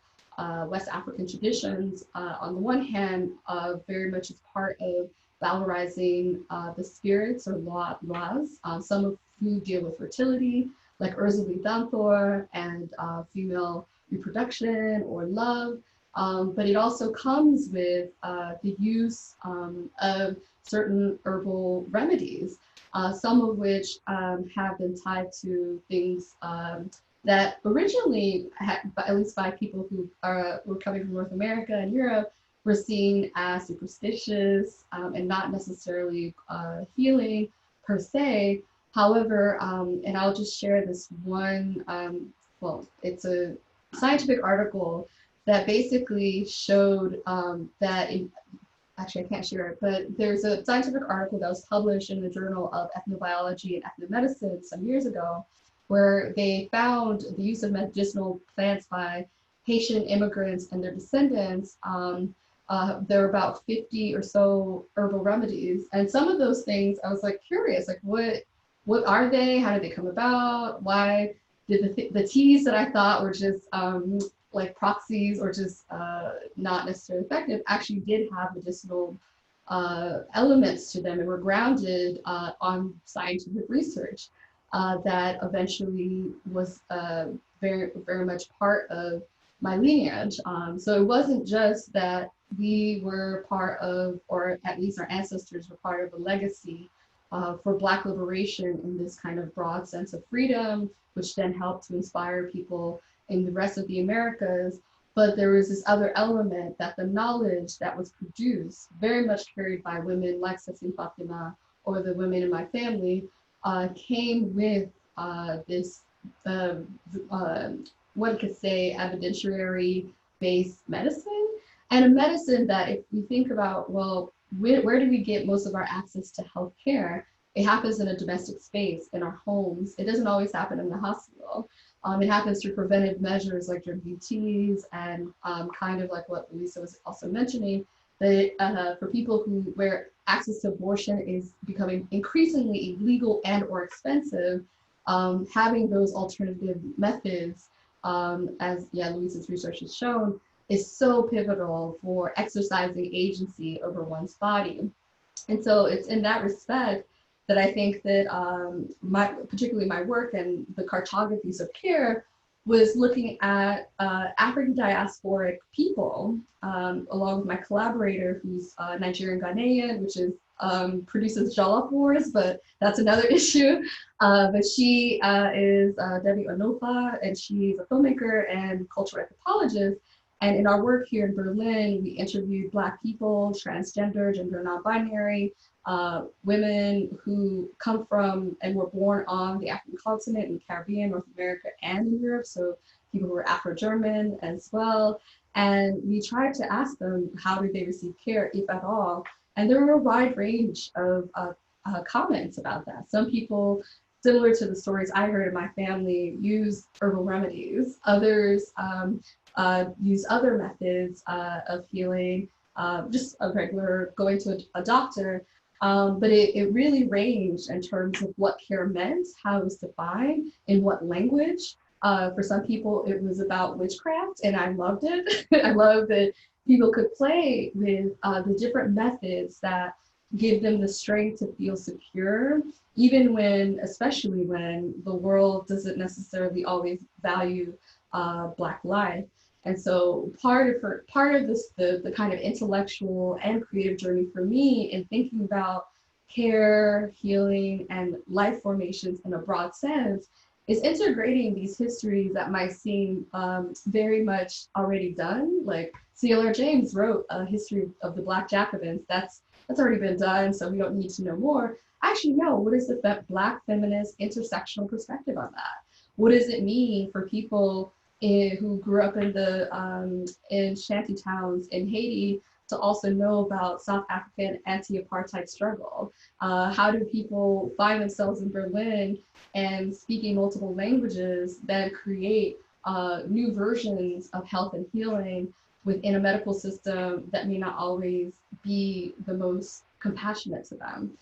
West African traditions, on the one hand, very much is part of valorizing the spirits or laws, some of who deal with fertility, like Urzuli Danthor, and female reproduction or love. But it also comes with the use of certain herbal remedies, some of which have been tied to things that originally, at least by people who were coming from North America and Europe, were seen as superstitious and not necessarily healing per se. However, and I'll just share this one, it's a scientific article that basically showed that, actually I can't share it, but there's a scientific article that was published in the Journal of Ethnobiology and Ethnomedicine some years ago, where they found the use of medicinal plants by Haitian immigrants and their descendants. There were about 50 or so herbal remedies. And some of those things, I was like curious, like what are they? How did they come about? Why did the teas that I thought were just like proxies or just not necessarily effective actually did have medicinal elements to them and were grounded on scientific research that eventually was very, very much part of my lineage. So it wasn't just that we were part of, or at least our ancestors were part of a legacy for Black liberation in this kind of broad sense of freedom, which then helped to inspire people in the rest of the Americas. But there was this other element that the knowledge that was produced, very much carried by women like Cecile Fatima or the women in my family, came with this, one could say, evidentiary-based medicine, and a medicine that if we think about, well, where do we get most of our access to healthcare? It happens in a domestic space, in our homes. It doesn't always happen in the hospital. It happens through preventive measures like WTs and kind of like what Luisa was also mentioning, that for people where access to abortion is becoming increasingly illegal and or expensive, having those alternative methods, as Luisa's research has shown, is so pivotal for exercising agency over one's body. And so it's in that respect that I think that particularly my work and the cartographies of care was looking at African diasporic people, along with my collaborator who's Nigerian Ghanaian, which is produces jollof wars, but that's another issue. But she is Debbie Onofa, and she's a filmmaker and cultural anthropologist. And in our work here in Berlin, we interviewed Black people, transgender, gender non-binary, women who come from and were born on the African continent, in the Caribbean, North America, and in Europe. So people who were Afro-German as well. And we tried to ask them, how did they receive care, if at all? And there were a wide range of comments about that. Some people, similar to the stories I heard in my family, use herbal remedies. Others use other methods of healing, just a regular going to a doctor. But it really ranged in terms of what care meant, how it was defined, in what language. For some people, it was about witchcraft, and I loved it. I love that people could play with the different methods that give them the strength to feel secure, even when, especially when the world doesn't necessarily always value Black life. And so part of this, the kind of intellectual and creative journey for me in thinking about care, healing, and life formations in a broad sense is integrating these histories that might seem very much already done. Like C.L.R. James wrote a history of the Black Jacobins. That's already been done, so we don't need to know more. Actually, no, what is the Black feminist intersectional perspective on that? What does it mean for people who grew up in shanty towns in Haiti to also know about South African anti-apartheid struggle? How do people find themselves in Berlin and speaking multiple languages that create new versions of health and healing within a medical system that may not always be the most compassionate to them?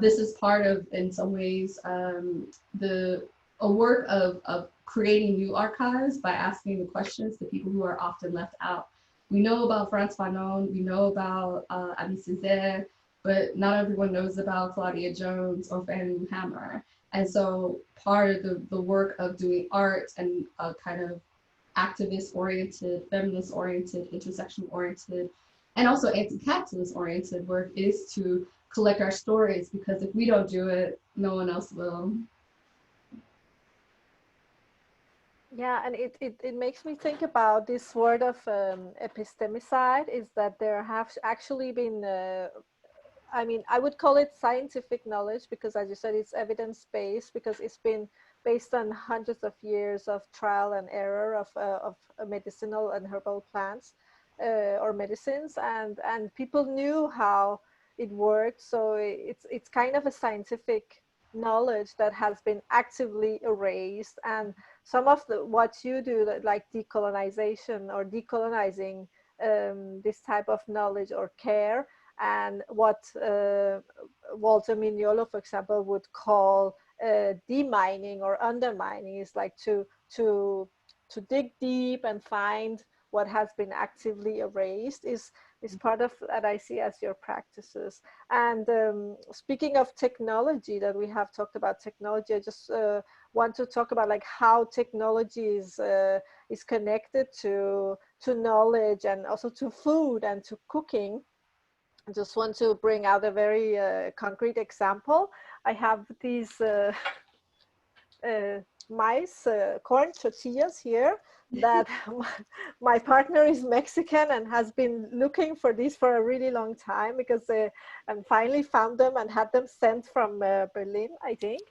This is part of, in some ways, a work of creating new archives by asking the questions to people who are often left out. We know about Frantz Fanon, we know about Abi Césaire, but not everyone knows about Claudia Jones or Fannie Lou Hamer. And so part of the work of doing art and kind of activist-oriented, feminist-oriented, intersectional-oriented, and also anti-capitalist-oriented work is to collect our stories, because if we don't do it, no one else will. Yeah, and it makes me think about this word of epistemicide, is that there have actually been, I mean, I would call it scientific knowledge, because as you said, it's evidence-based, because it's been based on hundreds of years of trial and error of medicinal and herbal plants or medicines, and people knew how it worked. So it's kind of a scientific knowledge that has been actively erased. And some of what you do, like decolonization or decolonizing this type of knowledge or care, and what Walter Mignolo, for example, would call demining or undermining, is like to dig deep and find what has been actively erased, is part of that I see as your practices. And speaking of technology, that we have talked about technology, I just want to talk about like how technology is connected to knowledge and also to food and to cooking. I just want to bring out a very concrete example. I have these mice, corn tortillas here that my partner is Mexican and has been looking for these for a really long time, because and finally found them and had them sent from Berlin, I think.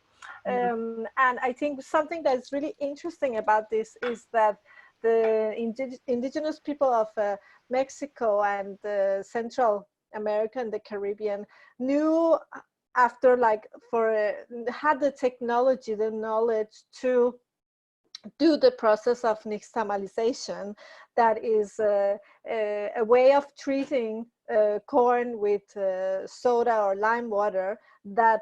And I think something that's really interesting about this is that the indigenous people of Mexico and Central America and the Caribbean knew, after had the technology, the knowledge to do the process of nixtamalization, that is a way of treating corn with soda or lime water that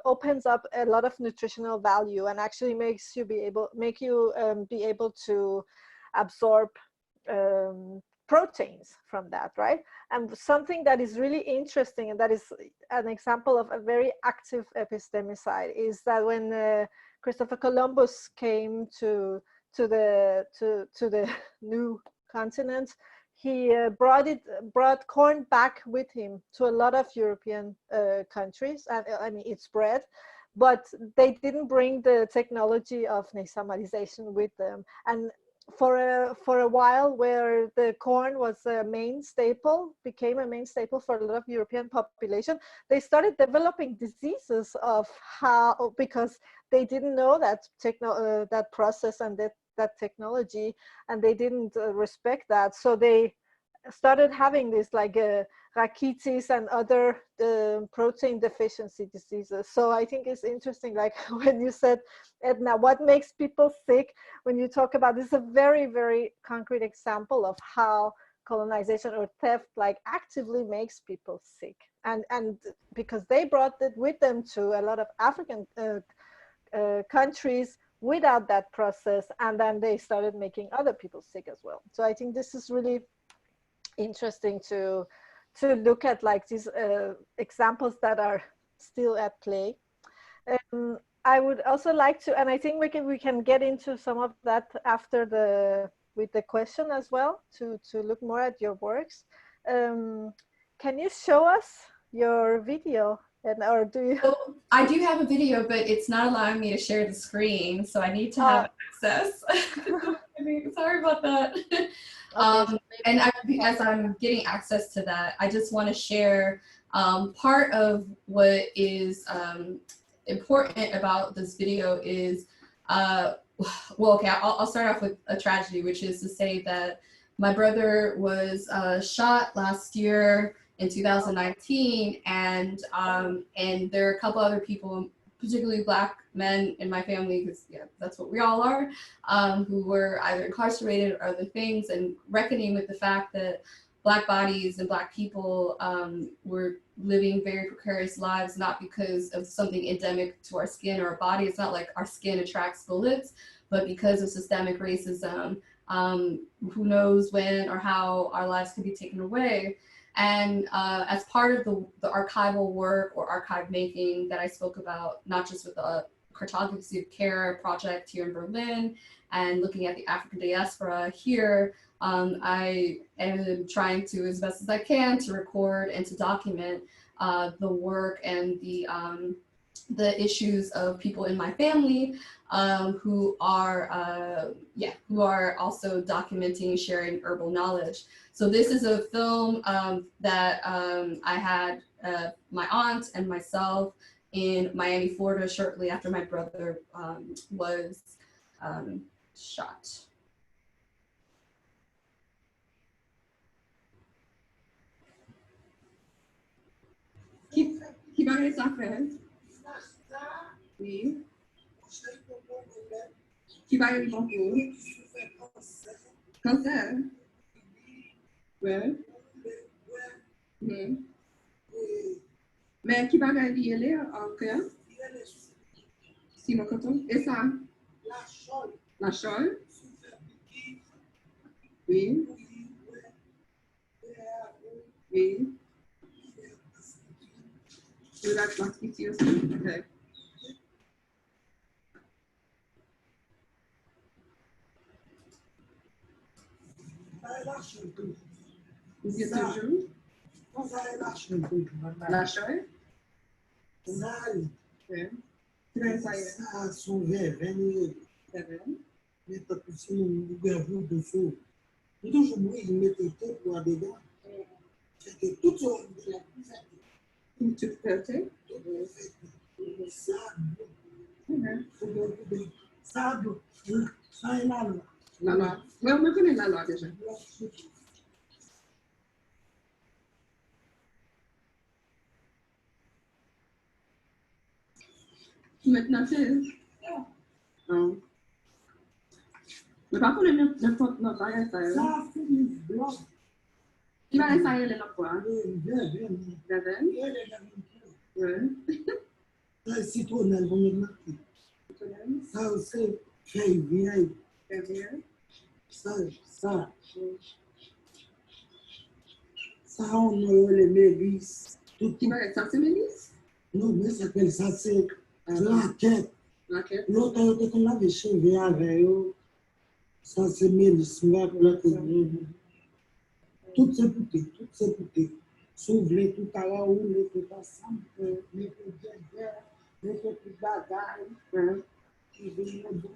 opens up a lot of nutritional value and actually makes you be able to absorb proteins from that, right? And something that is really interesting, and that is an example of a very active epistemicide, is that when Christopher Columbus came to the new continent, he brought corn back with him to a lot of European countries, and I mean it's bread, but they didn't bring the technology of nixtamalization with them. And for a while, where the corn was a main staple, became a main staple for a lot of European population, they started developing diseases because they didn't know that process and that technology, and they didn't respect that. So they started having this rachitis and other protein deficiency diseases. So I think it's interesting, like when you said, Edna, what makes people sick, when you talk about this, is a very, very concrete example of how colonization or theft actively makes people sick. And because they brought it with them to a lot of African countries without that process, and then they started making other people sick as well. So I think this is really interesting to look at these examples that are still at play. I would also like to, and I think we can get into some of that after with the question as well, to look more at your works. Can you show us your video? Or do you? So I do have a video, but it's not allowing me to share the screen, so I need to have access. Sorry about that. And as I'm getting access to that, I just want to share part of what is important about this video is, well, okay, I'll start off with a tragedy, which is to say that my brother was shot last year in 2019, and there are a couple other people, particularly Black men in my family, because yeah, that's what we all are, who were either incarcerated or other things, and reckoning with the fact that Black bodies and Black people were living very precarious lives, not because of something endemic to our skin or our body. It's not like our skin attracts bullets, but because of systemic racism. Who knows when or how our lives could be taken away. And as part of the archival work or archive making that I spoke about, not just with the Cartography of Care project here in Berlin and looking at the African diaspora here, I am trying to, as best as I can, to record and to document the work and the issues of people in my family who are also documenting and sharing herbal knowledge. So this is a film that I had my aunt and myself in Miami, Florida, shortly after my brother was shot. Qui va aller sans faire? Oui. Qui va aller sans faire? Cancer? Ouais. Mais qui va gagner encore? Simon Coton. Et ça? La chole. Oui. Oui. Tu la classifier aussi. Okay. Vous êtes toujours? La chole. Ça son verre, mais pas que si on gouverne dessous. Nous toujours il mettait tout pour des gars. C'était tout sur la Tout fait. Sable, ça est là. La loi. Oui, on me connaît la loi déjà. Maintenant, c'est... Non. Mais par contre, n'importe notre bagage, ça est. Ça, c'est du blanc. Qui va essayer les quoi? Bien. Oui. Ça, c'est citronelle, on est marqué. Ça aussi, feuille vieille. Ça, on a les mélisse. Tout qui va être ça, c'est mélisse? Non, mais ça s'appelle ça, c'est laquette. L'autre, on avait cheveux avec eux. Ça, c'est mélisse. Toutes ces bouteilles. S'ouvrir tout à l'heure, ouvrir tout ensemble, mettre bien vert, mettre tout bagaille, qui vient bon.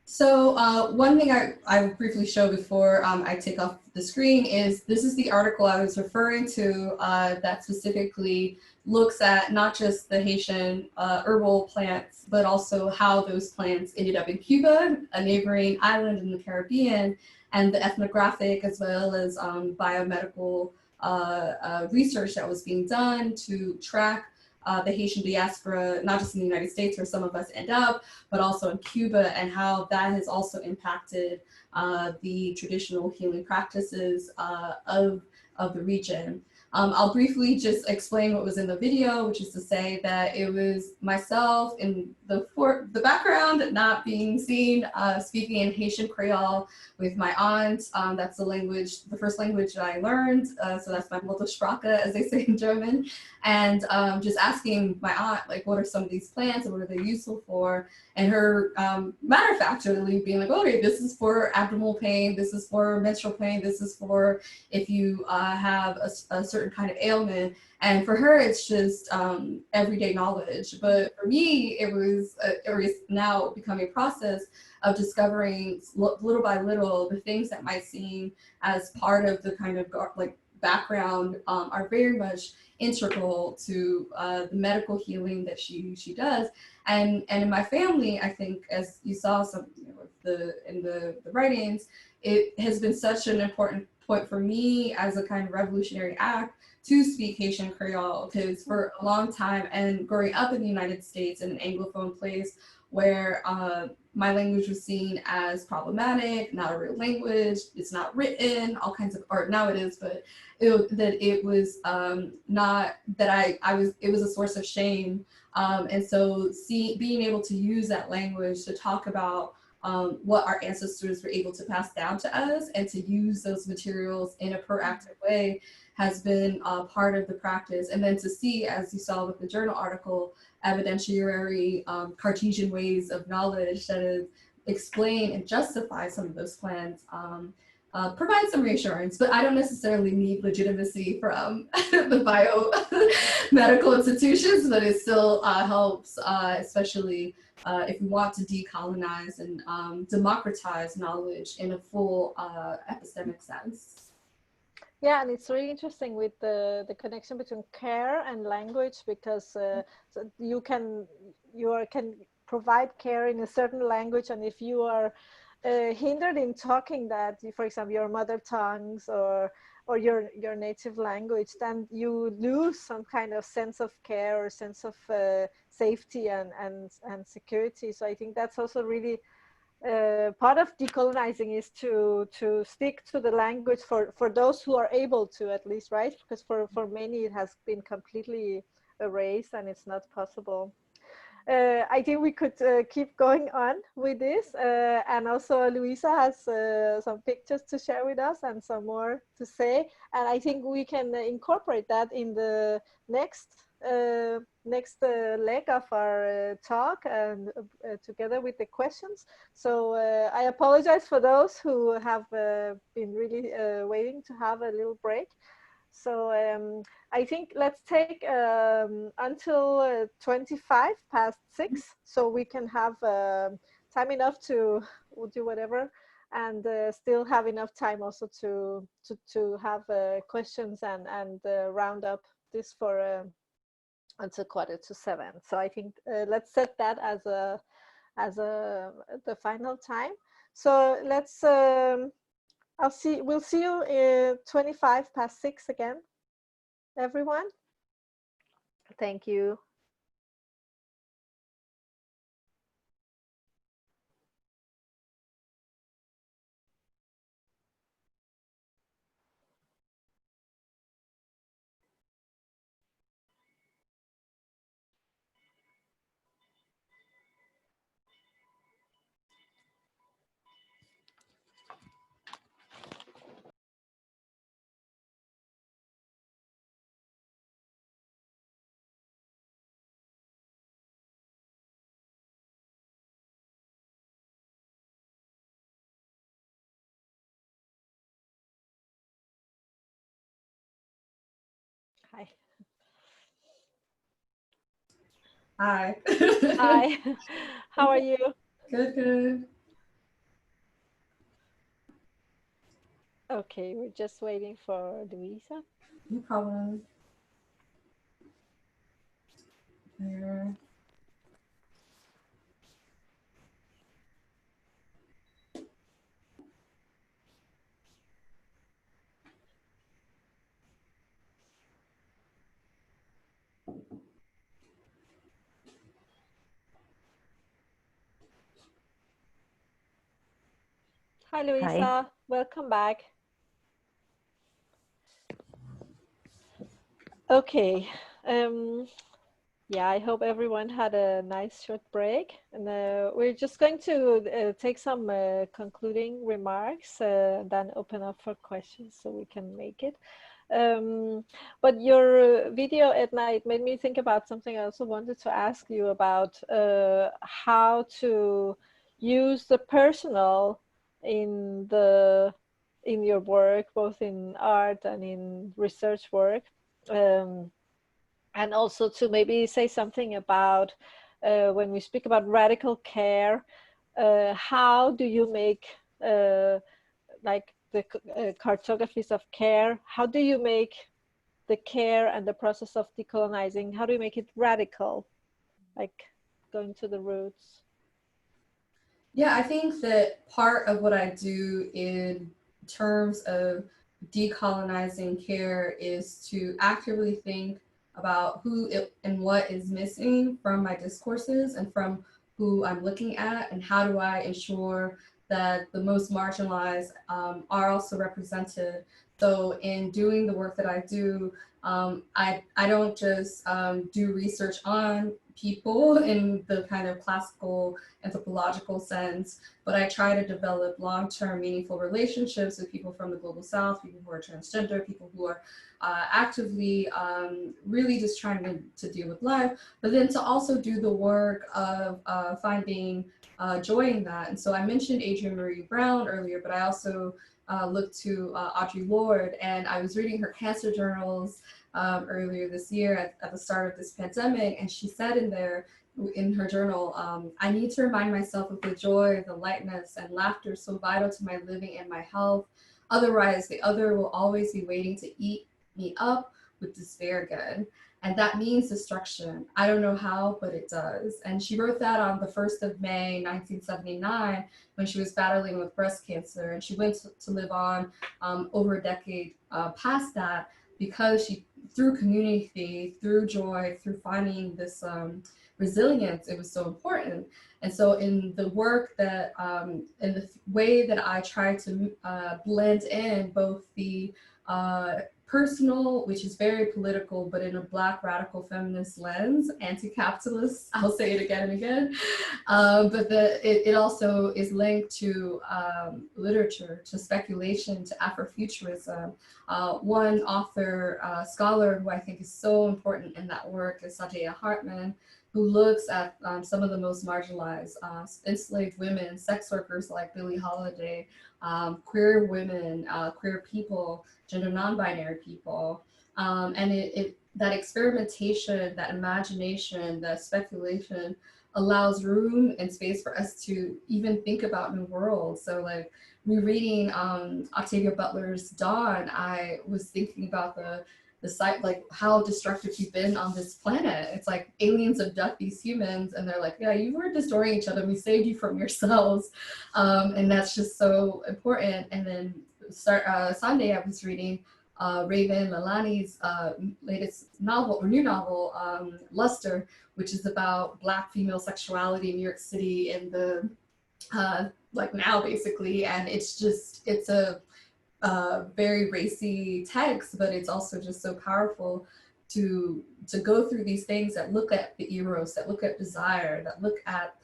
So one thing I briefly show before I take off the screen is this is the article I was referring to that specifically looks at not just the Haitian herbal plants, but also how those plants ended up in Cuba, a neighboring island in the Caribbean, and the ethnographic as well as biomedical research that was being done to track the Haitian diaspora, not just in the United States where some of us end up, but also in Cuba, and how that has also impacted the traditional healing practices of the region. I'll briefly just explain what was in the video, which is to say that it was myself in the background, not being seen, speaking in Haitian Creole with my aunt. That's the first language that I learned. So that's my Muttersprache, as they say in German. And just asking my aunt, like, what are some of these plants and what are they useful for? And her matter-of-factly being like, okay, this is for abdominal pain, this is for menstrual pain, this is for if you have a certain kind of ailment. And for her, it's just everyday knowledge. But for me, it was now becoming a process of discovering little by little the things that might seem as part of the kind of like background are very much integral to the medical healing that she does. And in my family, I think, as you saw in the writings, it has been such an important point for me as a kind of revolutionary act to speak Haitian Creole, because for a long time, and growing up in the United States in an Anglophone place where my language was seen as problematic, not a real language, it's not written, all kinds of art, now it is, but it was not, that it was a source of shame. And so being able to use that language to talk about what our ancestors were able to pass down to us and to use those materials in a proactive way has been part of the practice. And then to see, as you saw with the journal article, evidentiary Cartesian ways of knowledge that is explain and justify some of those plans provide some reassurance, but I don't necessarily need legitimacy from the biomedical institutions, but it still helps, especially if we want to decolonize and democratize knowledge in a full epistemic sense. Yeah, and it's really interesting with the connection between care and language, because so you can provide care in a certain language, and if you are hindered in talking that, for example, your mother tongues or your native language, then you lose some kind of sense of care or sense of safety and security. So I think that's also really part of decolonizing, is to stick to the language for those who are able to, at least, right? Because for many it has been completely erased and it's not possible. I think we could keep going on with this, and also Luisa has some pictures to share with us and some more to say, and I think we can incorporate that in the next leg of our talk, and together with the questions. So I apologize for those who have been really waiting to have a little break. So I think let's take until 6:25, so we can have time enough to do whatever, and still have enough time also to have questions and round up this for until 6:45. So I think let's set that as the final time. So let's we'll see you 6:25 again, everyone. Thank you. Hi. Hi. Hi. How are you? Good, good. Okay, we're just waiting for Luisa. No problem. There. Hi, Luisa. Hi. Welcome back. Okay. Yeah, I hope everyone had a nice short break, and we're just going to take some concluding remarks, then open up for questions so we can make it. But your video, Edna, it made me think about something I also wanted to ask you about, how to use the personal in your work, both in art and in research work. And also to maybe say something about when we speak about radical care, how do you make like the cartographies of care, how do you make the care and the process of decolonizing, how do you make it radical, like going to the roots? Yeah, I think that part of what I do in terms of decolonizing care is to actively think about who and what is missing from my discourses and from who I'm looking at, and how do I ensure that the most marginalized are also represented. So in doing the work that I do, I don't just do research on people in the kind of classical anthropological sense, but I try to develop long-term meaningful relationships with people from the global south, people who are transgender, people who are actively really just trying to deal with life, but then to also do the work of finding joy in that. And so I mentioned Adrienne Maree Brown earlier, but I also looked to Audre Lorde, and I was reading her cancer journals earlier this year at the start of this pandemic, and she said in her journal, I need to remind myself of the joy, the lightness, and laughter so vital to my living and my health. Otherwise, the other will always be waiting to eat me up with despair again. And that means destruction. I don't know how, but it does. And she wrote that on the 1st of May, 1979, when she was battling with breast cancer. And she went to live on over a decade past that, because she, through community, through joy, through finding this resilience, it was so important. And so in the work that, in the way that I try to blend in both the personal, which is very political, but in a Black radical feminist lens, anti-capitalist, I'll say it again and again, but it also is linked to literature, to speculation, to Afrofuturism. One author, scholar who I think is so important in that work is Saidiya Hartman, who looks at some of the most marginalized enslaved women, sex workers like Billie Holiday, queer women, queer people, gender non-binary people. And that experimentation, that imagination, that speculation allows room and space for us to even think about new worlds. So like rereading Octavia Butler's Dawn, I was thinking about the site, like how destructive you've been on this planet. It's like aliens abduct these humans and they're like, yeah, you were destroying each other. We saved you from yourselves. And that's just so important. And then Sunday I was reading Raven Lalani's latest novel, or new novel, Luster, which is about Black female sexuality in New York City in the, like now basically. And it's a very racy text, but it's also just so powerful to go through these things that look at the eros, that look at desire, that look at,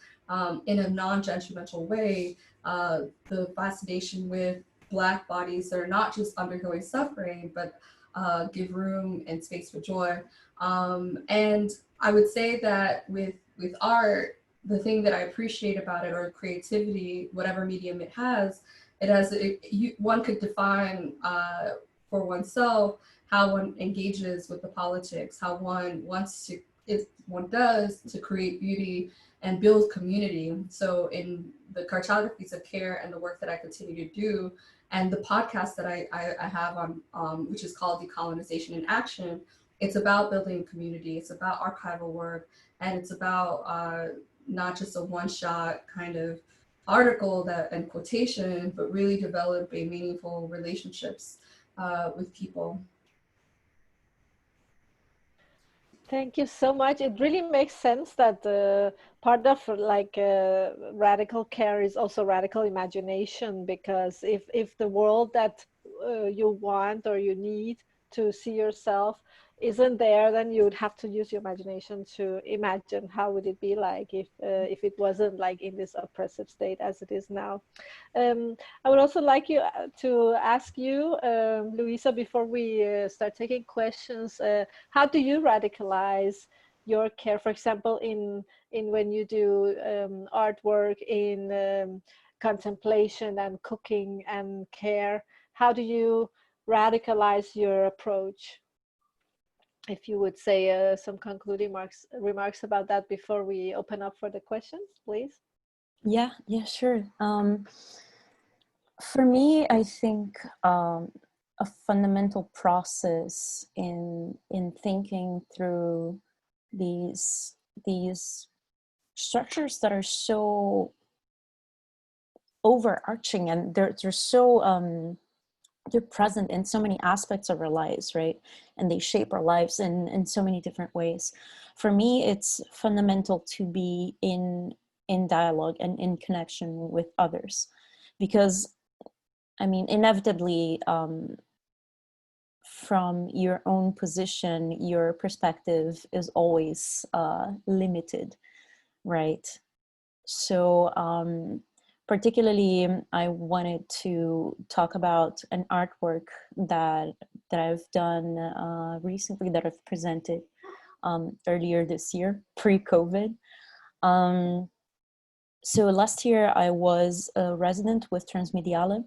in a non-judgmental way, the fascination with Black bodies that are not just undergoing suffering, but give room and space for joy. And I would say that with art, the thing that I appreciate about it, or creativity, whatever medium it has, one could define for oneself how one engages with the politics, how one wants to, if one does, to create beauty and build community. So in the cartographies of care and the work that I continue to do, and the podcast that I have on, which is called Decolonization in Action, it's about building community, it's about archival work, and it's about not just a one-shot kind of article and quotation, but really developing meaningful relationships with people. Thank you so much. It really makes sense that part of like radical care is also radical imagination, because if the world that you want or you need to see yourself isn't there, then you would have to use your imagination to imagine how would it be like if it wasn't like in this oppressive state as it is now. I would also like to ask you, Luisa, before we start taking questions, how do you radicalize your care, for example, in when you do artwork, in contemplation and cooking and care? How do you radicalize your approach? If you would say some concluding remarks about that before we open up for the questions, please. Yeah, sure. For me, I think a fundamental process in thinking through these structures that are so overarching, and they're so they're present in so many aspects of our lives, right? And they shape our lives in so many different ways. For me, it's fundamental to be in dialogue and in connection with others, because I mean, inevitably, from your own position, your perspective is always limited, right? So particularly, I wanted to talk about an artwork that I've done recently, that I've presented earlier this year, pre-COVID. So last year I was a resident with Transmediale.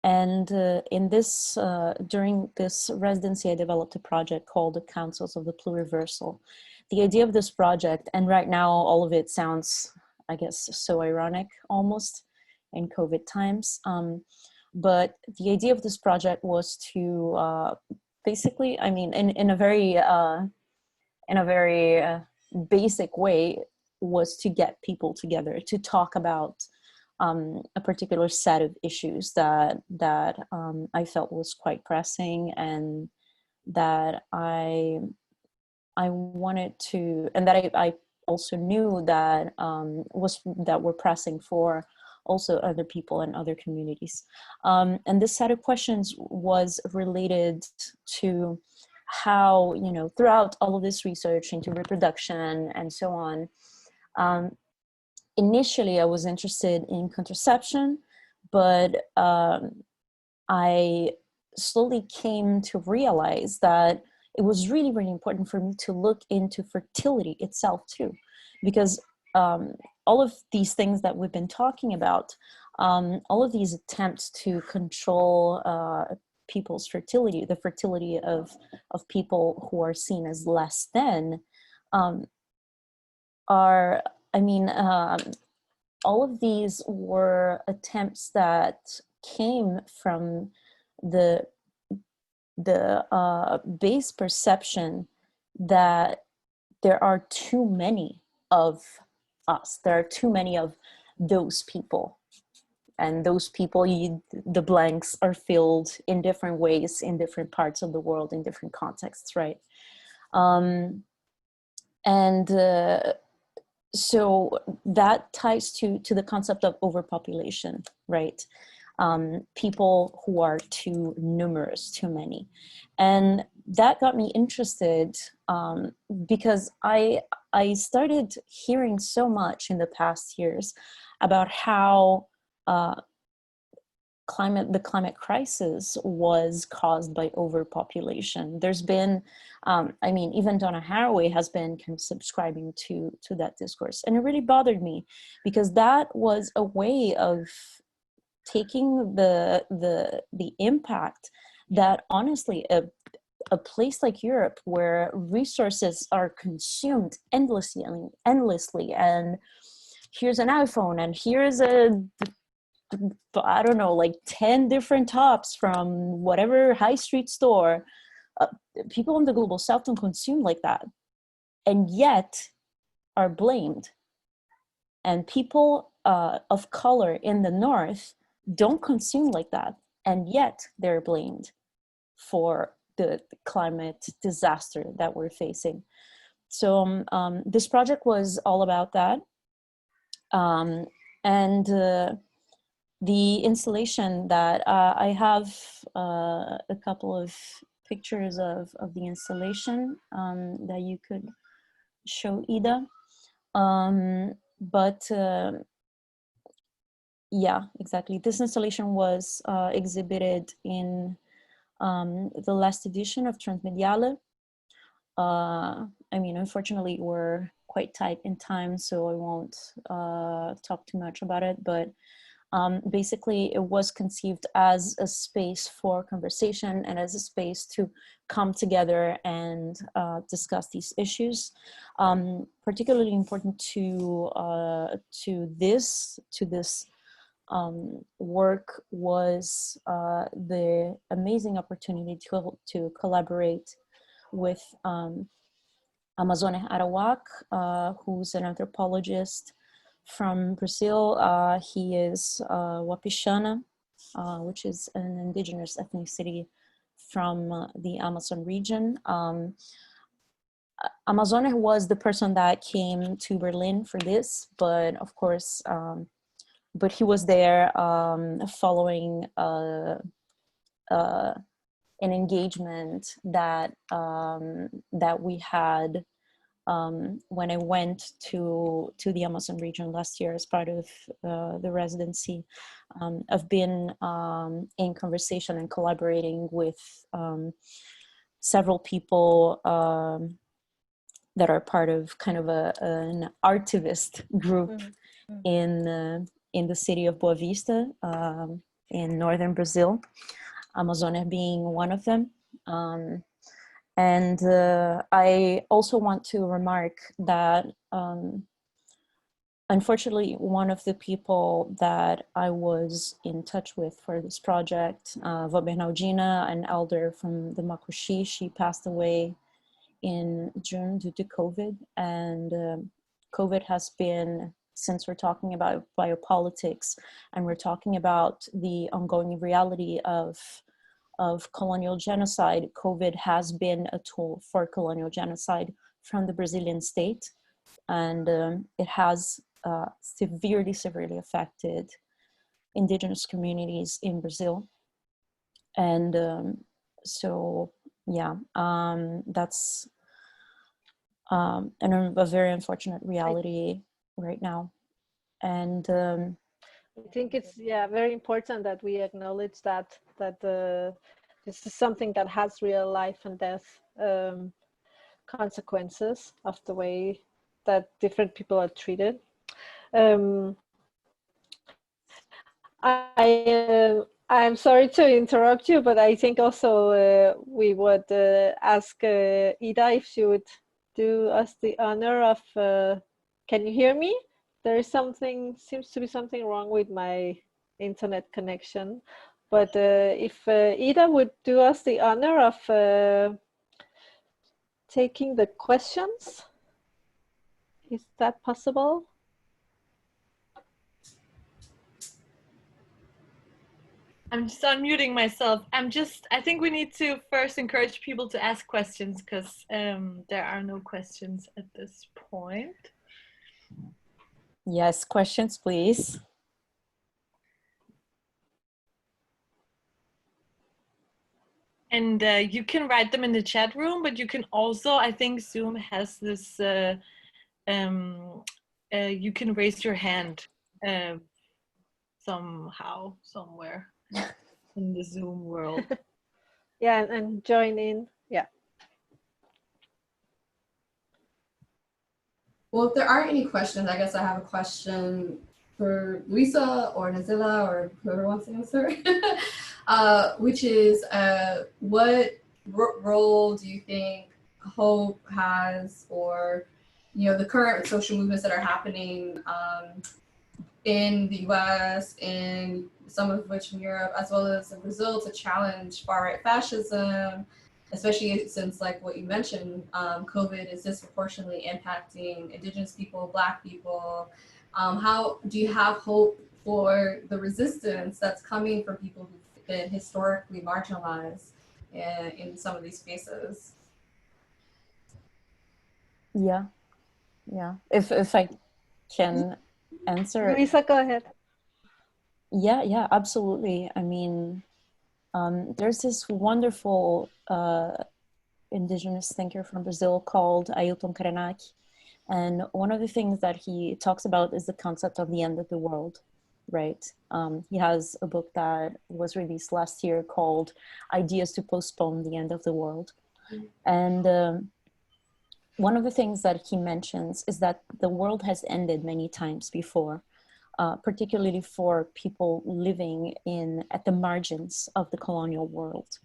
In this, during this residency, I developed a project called the Councils of the Pluriversal. The idea of this project, and right now all of it sounds, I guess, so ironic almost in COVID times. But the idea of this project was to basically, I mean, in a very basic way, was to get people together to talk about a particular set of issues that I felt was quite pressing, and that I I wanted to, and that I also knew that that we're pressing for also other people and other communities. And this set of questions was related to how, you know, throughout all of this research into reproduction and so on, initially I was interested in contraception, but I slowly came to realize that it was really, really important for me to look into fertility itself too, because all of these things that we've been talking about, all of these attempts to control people's fertility, the fertility of people who are seen as less than, are, I mean, all of these were attempts that came from the base perception that there are too many of us. There are too many of those people. And those people, the blanks are filled in different ways, in different parts of the world, in different contexts, right? So that ties to the concept of overpopulation, right? People who are too numerous, too many. And that got me interested because I started hearing so much in the past years about how the climate crisis was caused by overpopulation. There's been, I mean, even Donna Haraway has been kind of subscribing to that discourse. And it really bothered me because that was a way of taking the impact that honestly a place like Europe where resources are consumed endlessly, and here's an iPhone and here's I don't know, like 10 different tops from whatever high street store. People in the global south don't consume like that, and yet are blamed. And people of color in the north don't consume like that, and yet they're blamed for the climate disaster that we're facing. So this project was all about that. And the installation that I have a couple of pictures of the installation that you could show, Ida. Yeah, exactly. This installation was exhibited in the last edition of Transmediale. I mean, unfortunately, we're quite tight in time, so I won't talk too much about it, but basically it was conceived as a space for conversation and as a space to come together and discuss these issues. Particularly important to this work was the amazing opportunity to collaborate with Amazone Arawak, who's an anthropologist from Brazil. He is Wapixana, which is an indigenous ethnicity from the Amazon region. Amazone was the person that came to Berlin for this, but of course, but he was there following an engagement that that we had when I went to the Amazon region last year as part of the residency. I've been in conversation and collaborating with several people that are part of kind of an artivist group in the city of Boa Vista in northern Brazil, Amazônia being one of them. And I also want to remark that unfortunately, one of the people that I was in touch with for this project, Vó Bernardina, an elder from the Makuxi, she passed away in June due to COVID. And COVID has been, since we're talking about biopolitics and we're talking about the ongoing reality of of colonial genocide, COVID has been a tool for colonial genocide from the Brazilian state. And it has severely affected indigenous communities in Brazil. And so, yeah, that's a very unfortunate reality right now. And I think it's very important that we acknowledge that this is something that has real life and death consequences of the way that different people are treated. I'm sorry to interrupt you, but I think also we would ask Ida if she would do us the honor of, can you hear me? There is seems to be something wrong with my internet connection, but if Ida would do us the honor of taking the questions, is that possible? I'm just unmuting myself. I think we need to first encourage people to ask questions because there are no questions at this point. yes, questions, please. And you can write them in the chat room, but you can also, I think Zoom has this, you can raise your hand somehow, somewhere in the Zoom world. Yeah, and join in, yeah. Well, if there aren't any questions, I guess I have a question for Luisa or Nazila or whoever wants to answer, which is what role do you think hope has, or the current social movements that are happening in the US and some of which in Europe, as well as in Brazil, to challenge far-right fascism, especially since, like what you mentioned, COVID is disproportionately impacting Indigenous people, Black people. How do you have hope for the resistance that's coming from people who've been historically marginalized in some of these spaces? Yeah. If I can answer. Luisa, go ahead. Yeah, absolutely. I mean, there's this wonderful indigenous thinker from Brazil called Ailton Krenak. And one of the things that he talks about is the concept of the end of the world, right? He has a book that was released last year called Ideas to Postpone the End of the World. And one of the things that he mentions is that the world has ended many times before, particularly for people living at the margins of the colonial world.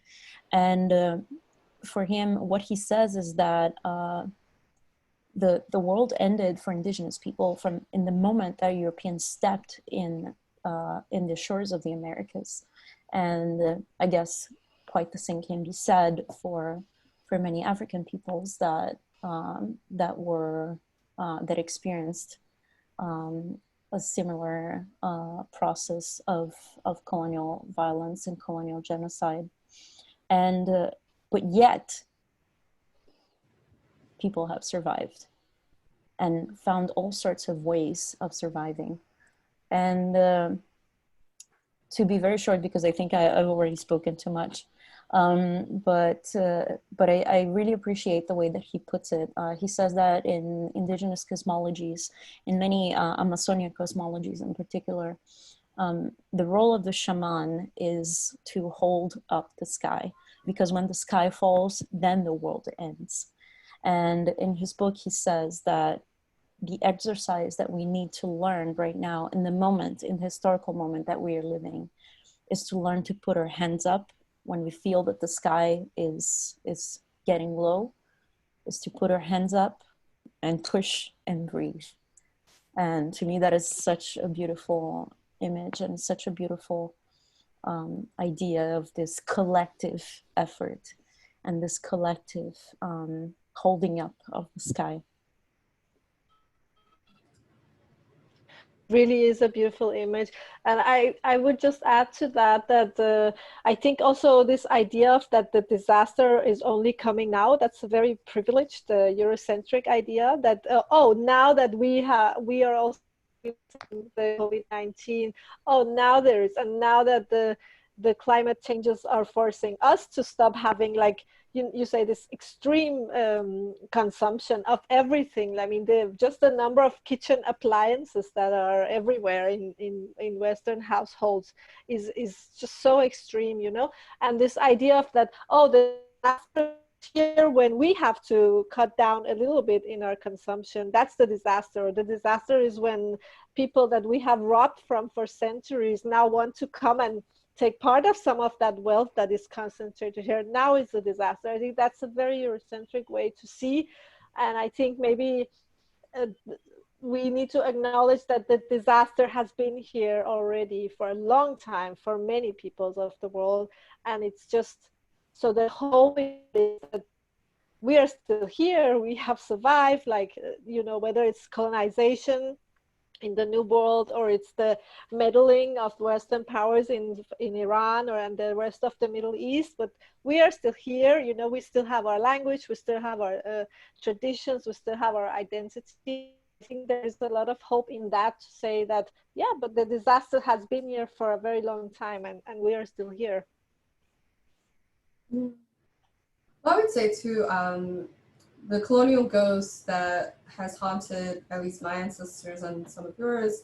And for him, what he says is that the world ended for indigenous people in the moment that Europeans stepped in the shores of the Americas. And I guess quite the same can be said for many African peoples that experienced a similar process of colonial violence and colonial genocide. And but yet people have survived and found all sorts of ways of surviving. And to be very short, because I think I've already spoken too much, but I really appreciate the way that he puts it. He says that in indigenous cosmologies, in many Amazonian cosmologies in particular, the role of the shaman is to hold up the sky, because when the sky falls, then the world ends. And in his book, he says that the exercise that we need to learn right now in the historical moment that we are living, is to learn to put our hands up when we feel that the sky is getting low, is to put our hands up and push and breathe. And to me, that is such a beautiful image and such a beautiful idea of this collective effort and this collective holding up of the sky. really is a beautiful image. And I would just add to that that I think also this idea of that the disaster is only coming now, that's a very privileged Eurocentric idea that, oh, now that we are also the COVID-19, oh, now there is, and now that the climate changes are forcing us to stop having, like, you say, this extreme consumption of everything. I mean, just the number of kitchen appliances that are everywhere in Western households is just so extreme, you know? And this idea of that, oh, the disaster here when we have to cut down a little bit in our consumption, that's the disaster. The disaster is when people that we have robbed from for centuries now want to come and take part of some of that wealth that is concentrated here. Now is a disaster. I think that's a very Eurocentric way to see. And I think maybe we need to acknowledge that the disaster has been here already for a long time for many peoples of the world. And it's just, so the hope is that we are still here, we have survived, like, you know, whether it's colonization in the New World, or it's the meddling of Western powers in Iran or in the rest of the Middle East, but we are still here. You know, we still have our language, we still have our traditions, we still have our identity. I think there is a lot of hope in that, to say that, yeah, but the disaster has been here for a very long time, and we are still here. Well, I would say too, the colonial ghost that has haunted at least my ancestors and some of yours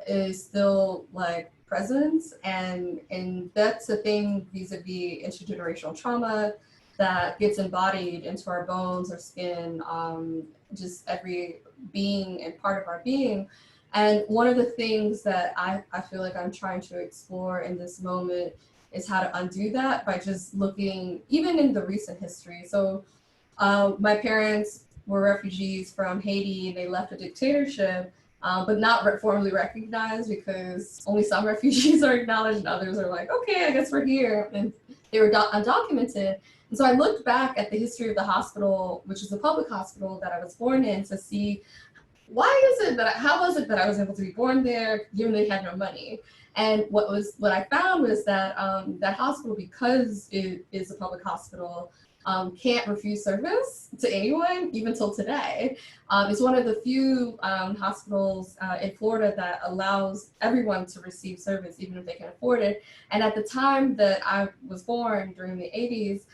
is still like present, and that's the thing vis-a-vis intergenerational trauma that gets embodied into our bones, our skin, just every being and part of our being. And one of the things that I feel like I'm trying to explore in this moment is how to undo that by just looking even in the recent history. So my parents were refugees from Haiti. They left a dictatorship, but not formally recognized, because only some refugees are acknowledged and others are like, okay, I guess we're here. And they were undocumented. And so I looked back at the history of the hospital, which is a public hospital that I was born in, to see how was it that I was able to be born there, given they had no money. And what I found was that that hospital, because it is a public hospital, can't refuse service to anyone, even till today. It's one of the few hospitals in Florida that allows everyone to receive service, even if they can afford it. And at the time that I was born, during the 80s,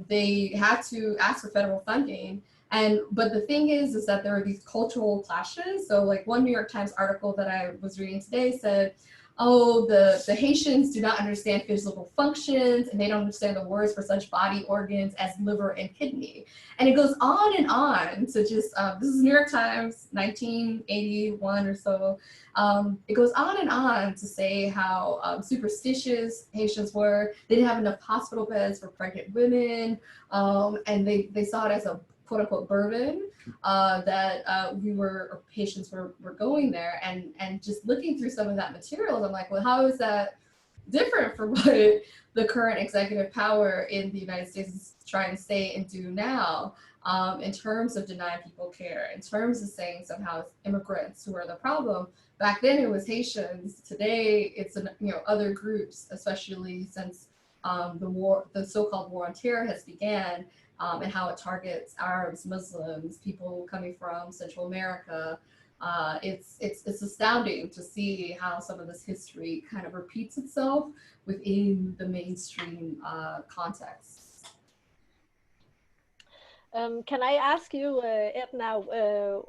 they had to ask for federal funding. But the thing is that there are these cultural clashes. So like one New York Times article that I was reading today said, oh, the Haitians do not understand physical functions, and they don't understand the words for such body organs as liver and kidney. And it goes on and on to just, this is New York Times, 1981 or so. It goes on and on to say how superstitious Haitians were. They didn't have enough hospital beds for pregnant women, and they saw it as a quote unquote burden that patients were going there, and just looking through some of that material, I'm like, well, how is that different from what the current executive power in the United States is trying to say and do now, in terms of denying people care, in terms of saying somehow it's immigrants who are the problem. Back then it was Haitians. Today it's other groups, especially since the so-called war on terror has began. And how it targets Arabs, Muslims, people coming from Central America. It's astounding to see how some of this history kind of repeats itself within the mainstream context. Can I ask you, Edna,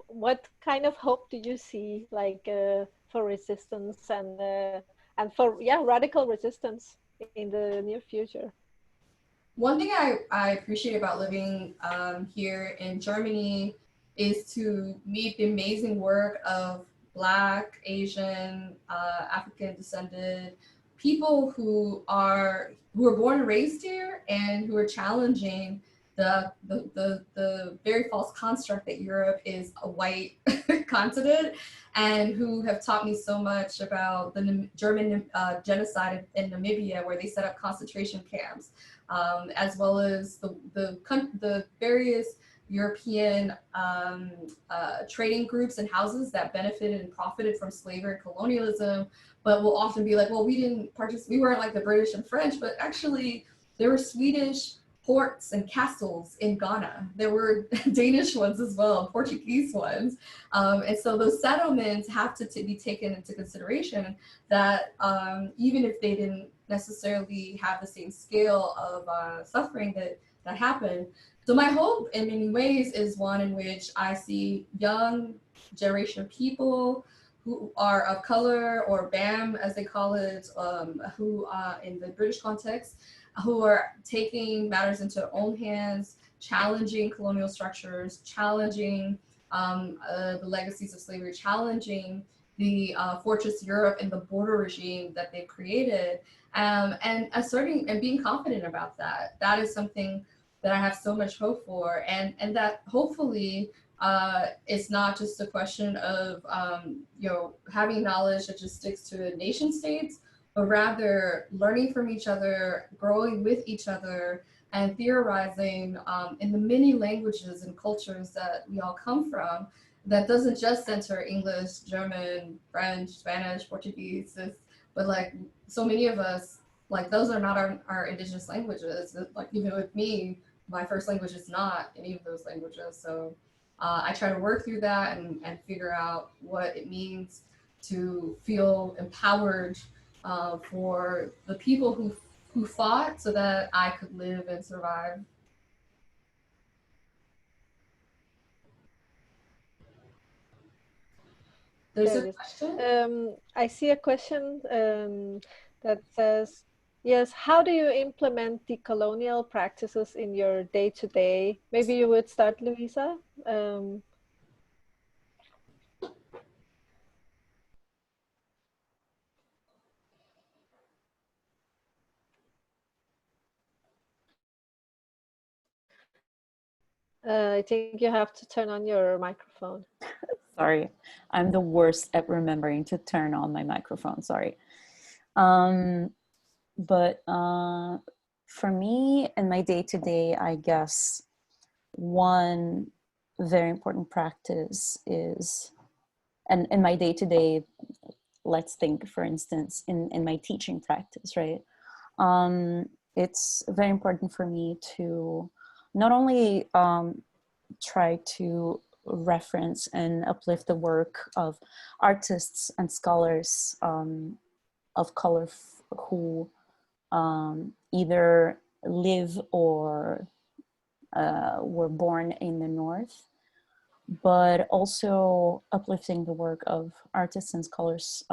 what kind of hope do you see, like, for resistance and for radical resistance in the near future? One thing I appreciate about living here in Germany is to meet the amazing work of Black, Asian, African descended people who are born and raised here, and who are challenging the very false construct that Europe is a white continent, and who have taught me so much about the German genocide in Namibia, where they set up concentration camps, as well as the various European trading groups and houses that benefited and profited from slavery and colonialism, but will often be like, well, we didn't participate, we weren't like the British and French, but actually there were Swedish ports and castles in Ghana. There were Danish ones as well, Portuguese ones. And so those settlements have to be taken into consideration, that even if they didn't necessarily have the same scale of suffering that happened. So my hope in many ways is one in which I see young generation of people who are of color, or BAM as they call it, who in the British context, who are taking matters into their own hands, challenging colonial structures, challenging the legacies of slavery, challenging the Fortress Europe and the border regime that they've created, and asserting and being confident about that. That is something that I have so much hope for, and that hopefully it's not just a question of having knowledge that just sticks to nation states, but rather learning from each other, growing with each other, and theorizing in the many languages and cultures that we all come from, that doesn't just center English, German, French, Spanish, Portuguese, but like so many of us, like those are not our indigenous languages. Like even with me, my first language is not any of those languages. So I try to work through that and figure out what it means to feel empowered for the people who fought so that I could live and survive. There's a question. I see a question that says, yes, how do you implement decolonial practices in your day-to-day? Maybe you would start, Luisa. I think you have to turn on your microphone. Sorry, I'm the worst at remembering to turn on my microphone, sorry. But for me, in my day-to-day, I guess one very important practice is, and in my day-to-day, let's think, for instance, in my teaching practice, right? It's very important for me to not only try to reference and uplift the work of artists and scholars of color who either live or were born in the North, but also uplifting the work of artists and scholars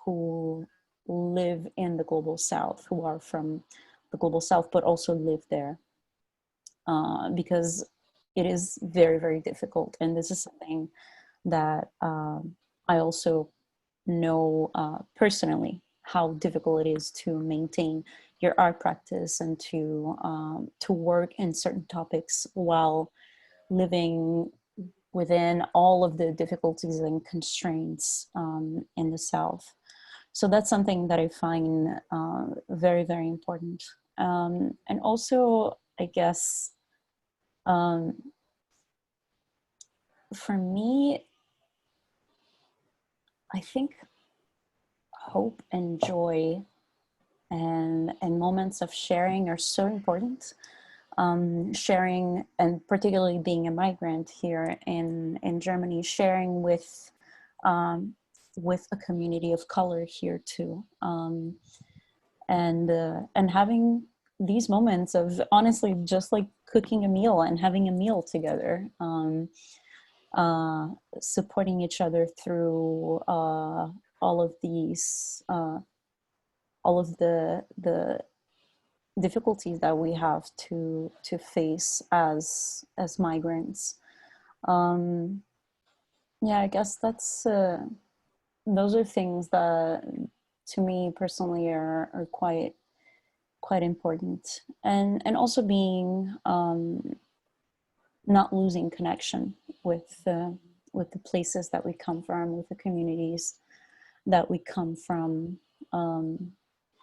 who live in the global South, who are from the global South, but also live there. Because it is very, very difficult. And this is something that I also know personally, how difficult it is to maintain your art practice and to work in certain topics while living within all of the difficulties and constraints in the South. So that's something that I find very, very important. And also, I guess, for me, I think hope and joy and moments of sharing are so important. Sharing, and particularly being a migrant here in Germany, sharing with a community of color here too, and having these moments of honestly just like cooking a meal and having a meal together, supporting each other through all of these, all of the difficulties that we have to face as migrants. Yeah, I guess that's those are things that to me personally are quite important, and also being not losing connection with the places that we come from, with the communities that we come from.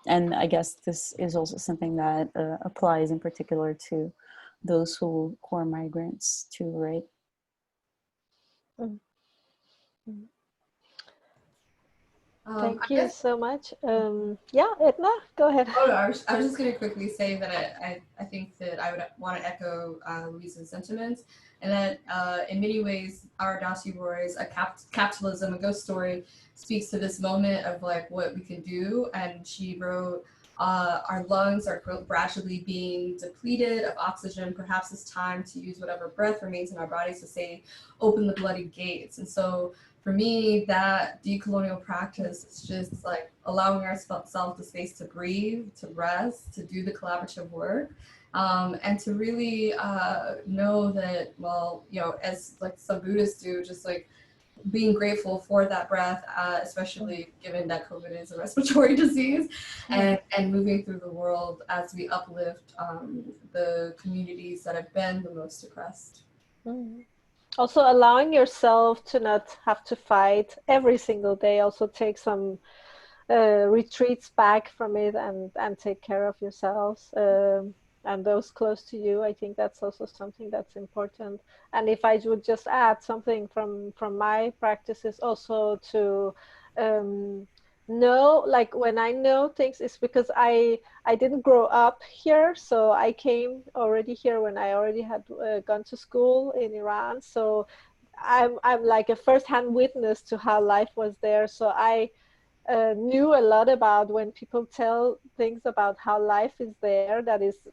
And I guess this is also something that applies in particular to those who are migrants too, right? Thank you so much. Yeah, Edna, go ahead. Oh, no, I was just going to quickly say that I think that I would want to echo Luisa's sentiments, and that in many ways, our Dasi Roy's Capitalism, a Ghost Story, speaks to this moment of like what we can do. And she wrote, our lungs are gradually being depleted of oxygen. Perhaps it's time to use whatever breath remains in our bodies to say, open the bloody gates. And so for me, that decolonial practice is just like allowing ourselves the space to breathe, to rest, to do the collaborative work, and to really know that, well, you know, as like some Buddhists do, just like being grateful for that breath, especially given that COVID is a respiratory disease, and moving through the world as we uplift the communities that have been the most oppressed. Also allowing yourself to not have to fight every single day, also take some retreats back from it and take care of yourselves and those close to you. I think that's also something that's important. And if I would just add something from my practices also to know, like when I know things, it's because I didn't grow up here, so I came already here when I already had gone to school in Iran. So I'm like a first-hand witness to how life was there. So I knew a lot about when people tell things about how life is there that is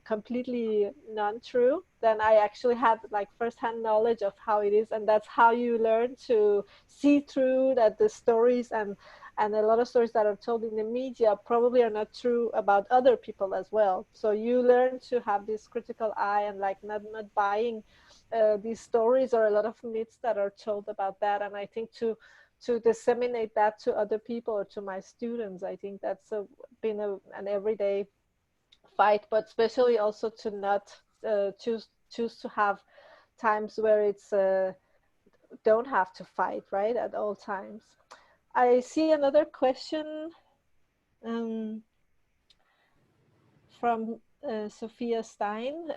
completely non-true. Then I actually had like first-hand knowledge of how it is, and that's how you learn to see through that the stories and a lot of stories that are told in the media probably are not true about other people as well. So you learn to have this critical eye and like not buying these stories or a lot of myths that are told about that. And I think to disseminate that to other people or to my students, I think that's been an everyday fight, but especially also to not choose to have times where it's don't have to fight, right, at all times. I see another question from Sophia Stein.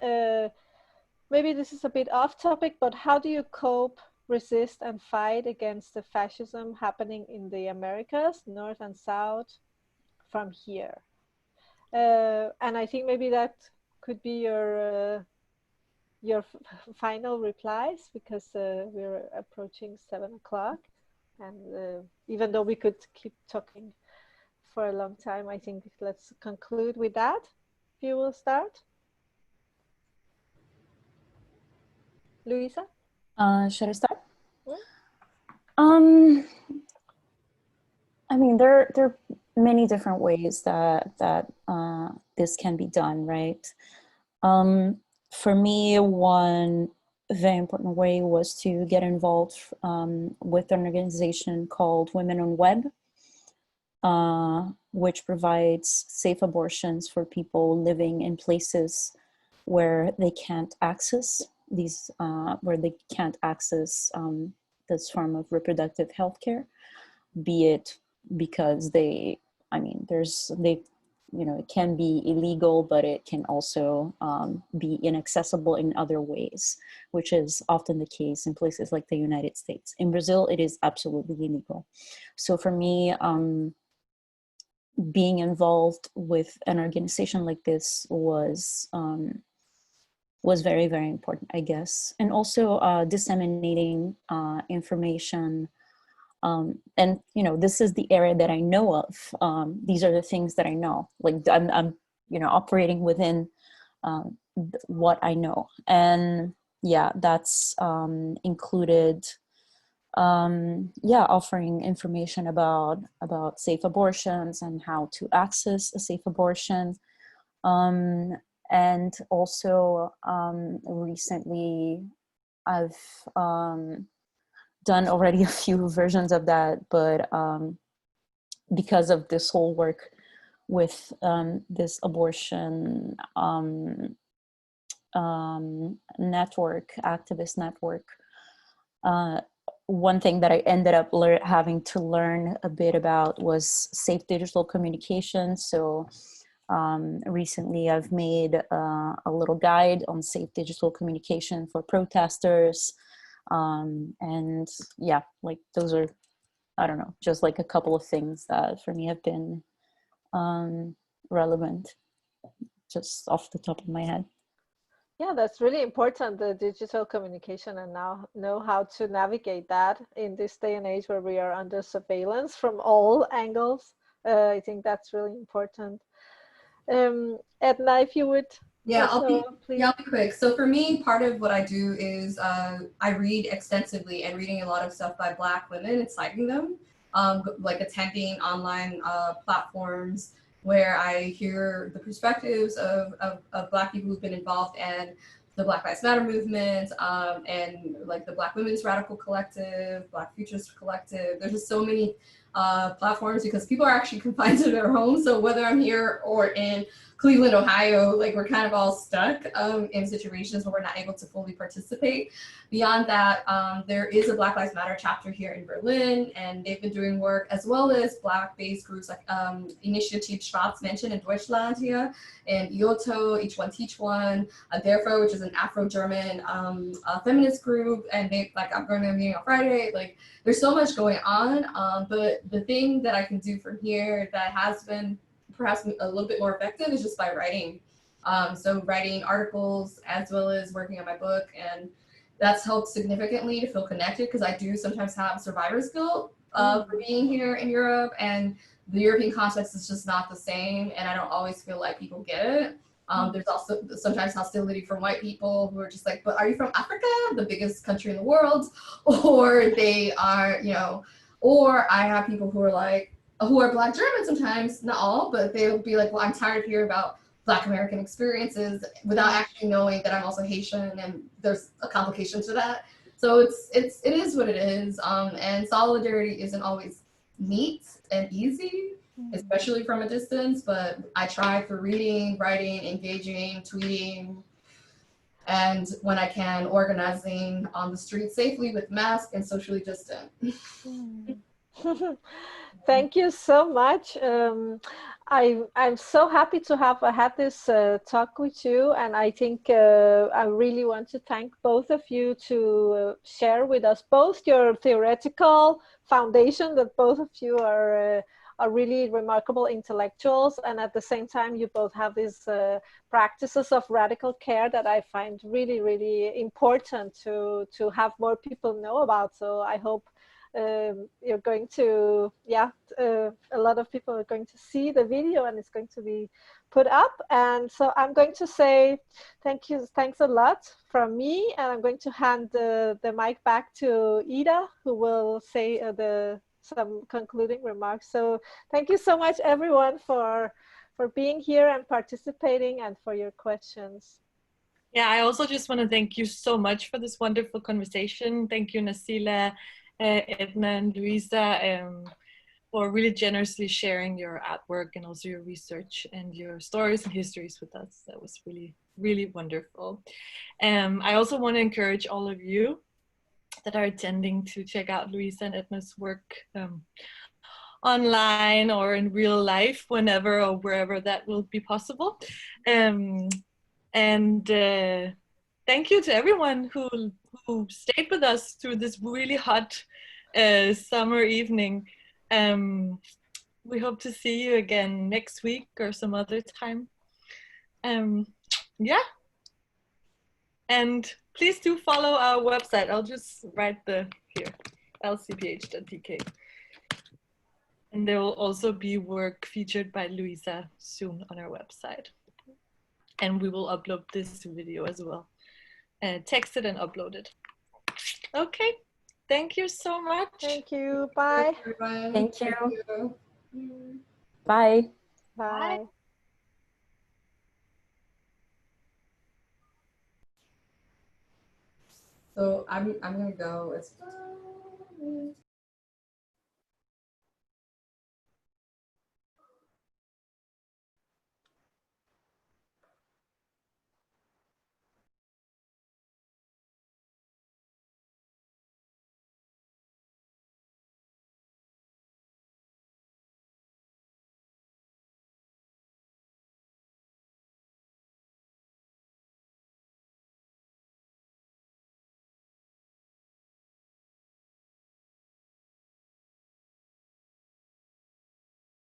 Maybe this is a bit off topic, but how do you cope, resist, and fight against the fascism happening in the Americas, North and South, from here? And I think maybe that could be your final replies, because we're approaching 7 o'clock. And even though we could keep talking for a long time, I think let's conclude with that. If you will start. Luisa? Should I start? I mean, there are many different ways that this can be done, right? For me, one very important way was to get involved with an organization called Women on Web, which provides safe abortions for people living in places where they can't access these, this form of reproductive health care, be it because it can be illegal, but it can also be inaccessible in other ways, which is often the case in places like the United States. In Brazil, it is absolutely illegal. So for me, being involved with an organization like this was very, very important, I guess. And also disseminating information. And this is the area that I know of. These are the things that I know. Like I'm operating within what I know, and yeah, that's included. Offering information about safe abortions and how to access a safe abortion, and also recently I've done already a few versions of that, but because of this whole work with this abortion activist network, one thing that I ended up having to learn a bit about was safe digital communication. So Recently, I've made a little guide on safe digital communication for protesters. And yeah, like those are, I don't know, just like a couple of things that for me have been relevant, just off the top of my head. Yeah, that's really important, the digital communication, and now know how to navigate that in this day and age where we are under surveillance from all angles. I think that's really important. Edna, if you would please. I'll be quick. So for me, part of what I do is I read extensively, and reading a lot of stuff by Black women and citing them, like attending online platforms where I hear the perspectives of Black people who've been involved in the Black Lives Matter movement, and like the Black Women's Radical Collective, Black Futures Collective. There's just so many platforms because people are actually confined to their homes. So whether I'm here or in Cleveland, Ohio, like we're kind of all stuck in situations where we're not able to fully participate. Beyond that, there is a Black Lives Matter chapter here in Berlin, and they've been doing work as well as Black-based groups like Initiative Schwarzmenschen in Deutschland here, and IOTO, Each One Teach One, Therefore, which is an Afro-German feminist group, and they I'm going to a meeting on Friday. Like there's so much going on, but the thing that I can do from here that has been perhaps a little bit more effective is just by writing. So writing articles as well as working on my book, and that's helped significantly to feel connected because I do sometimes have survivor's guilt for being here in Europe, and the European context is just not the same, and I don't always feel like people get it. There's also sometimes hostility from white people who are just like, but are you from Africa, the biggest country in the world? Or they are, or I have people who are like, who are Black German sometimes, not all, but they'll be like, well, I'm tired of hearing about Black American experiences without actually knowing that I'm also Haitian, and there's a complication to that. So it is what it is, and solidarity isn't always neat and easy, especially from a distance, but I try through reading, writing, engaging, tweeting, and when I can, organizing on the street safely with masks and socially distant. Thank you so much. I'm so happy to have had this talk with you, and I think I really want to thank both of you to share with us both your theoretical foundation, that both of you are really remarkable intellectuals, and at the same time you both have these practices of radical care that I find really, really important to have more people know about. So I hope you're going to, a lot of people are going to see the video and it's going to be put up. And so I'm going to say thanks a lot from me, and I'm going to hand the mic back to Ida, who will say some concluding remarks. So thank you so much, everyone, for being here and participating, and for your questions. Yeah, I also just want to thank you so much for this wonderful conversation. Thank you, Nazila, Edna, and Luisa, for really generously sharing your artwork and also your research and your stories and histories with us. That was really, really wonderful. I also want to encourage all of you that are attending to check out Luisa and Edna's work online or in real life, whenever or wherever that will be possible. Thank you to everyone who stayed with us through this really hot summer evening. We hope to see you again next week or some other time. Yeah. And please do follow our website. I'll just write here, lcph.dk. And there will also be work featured by Luisa soon on our website. And we will upload this video as well. Text it and upload it. Okay, thank you so much. Thank you, bye. Thank you. Bye. Bye. So I'm gonna go as well.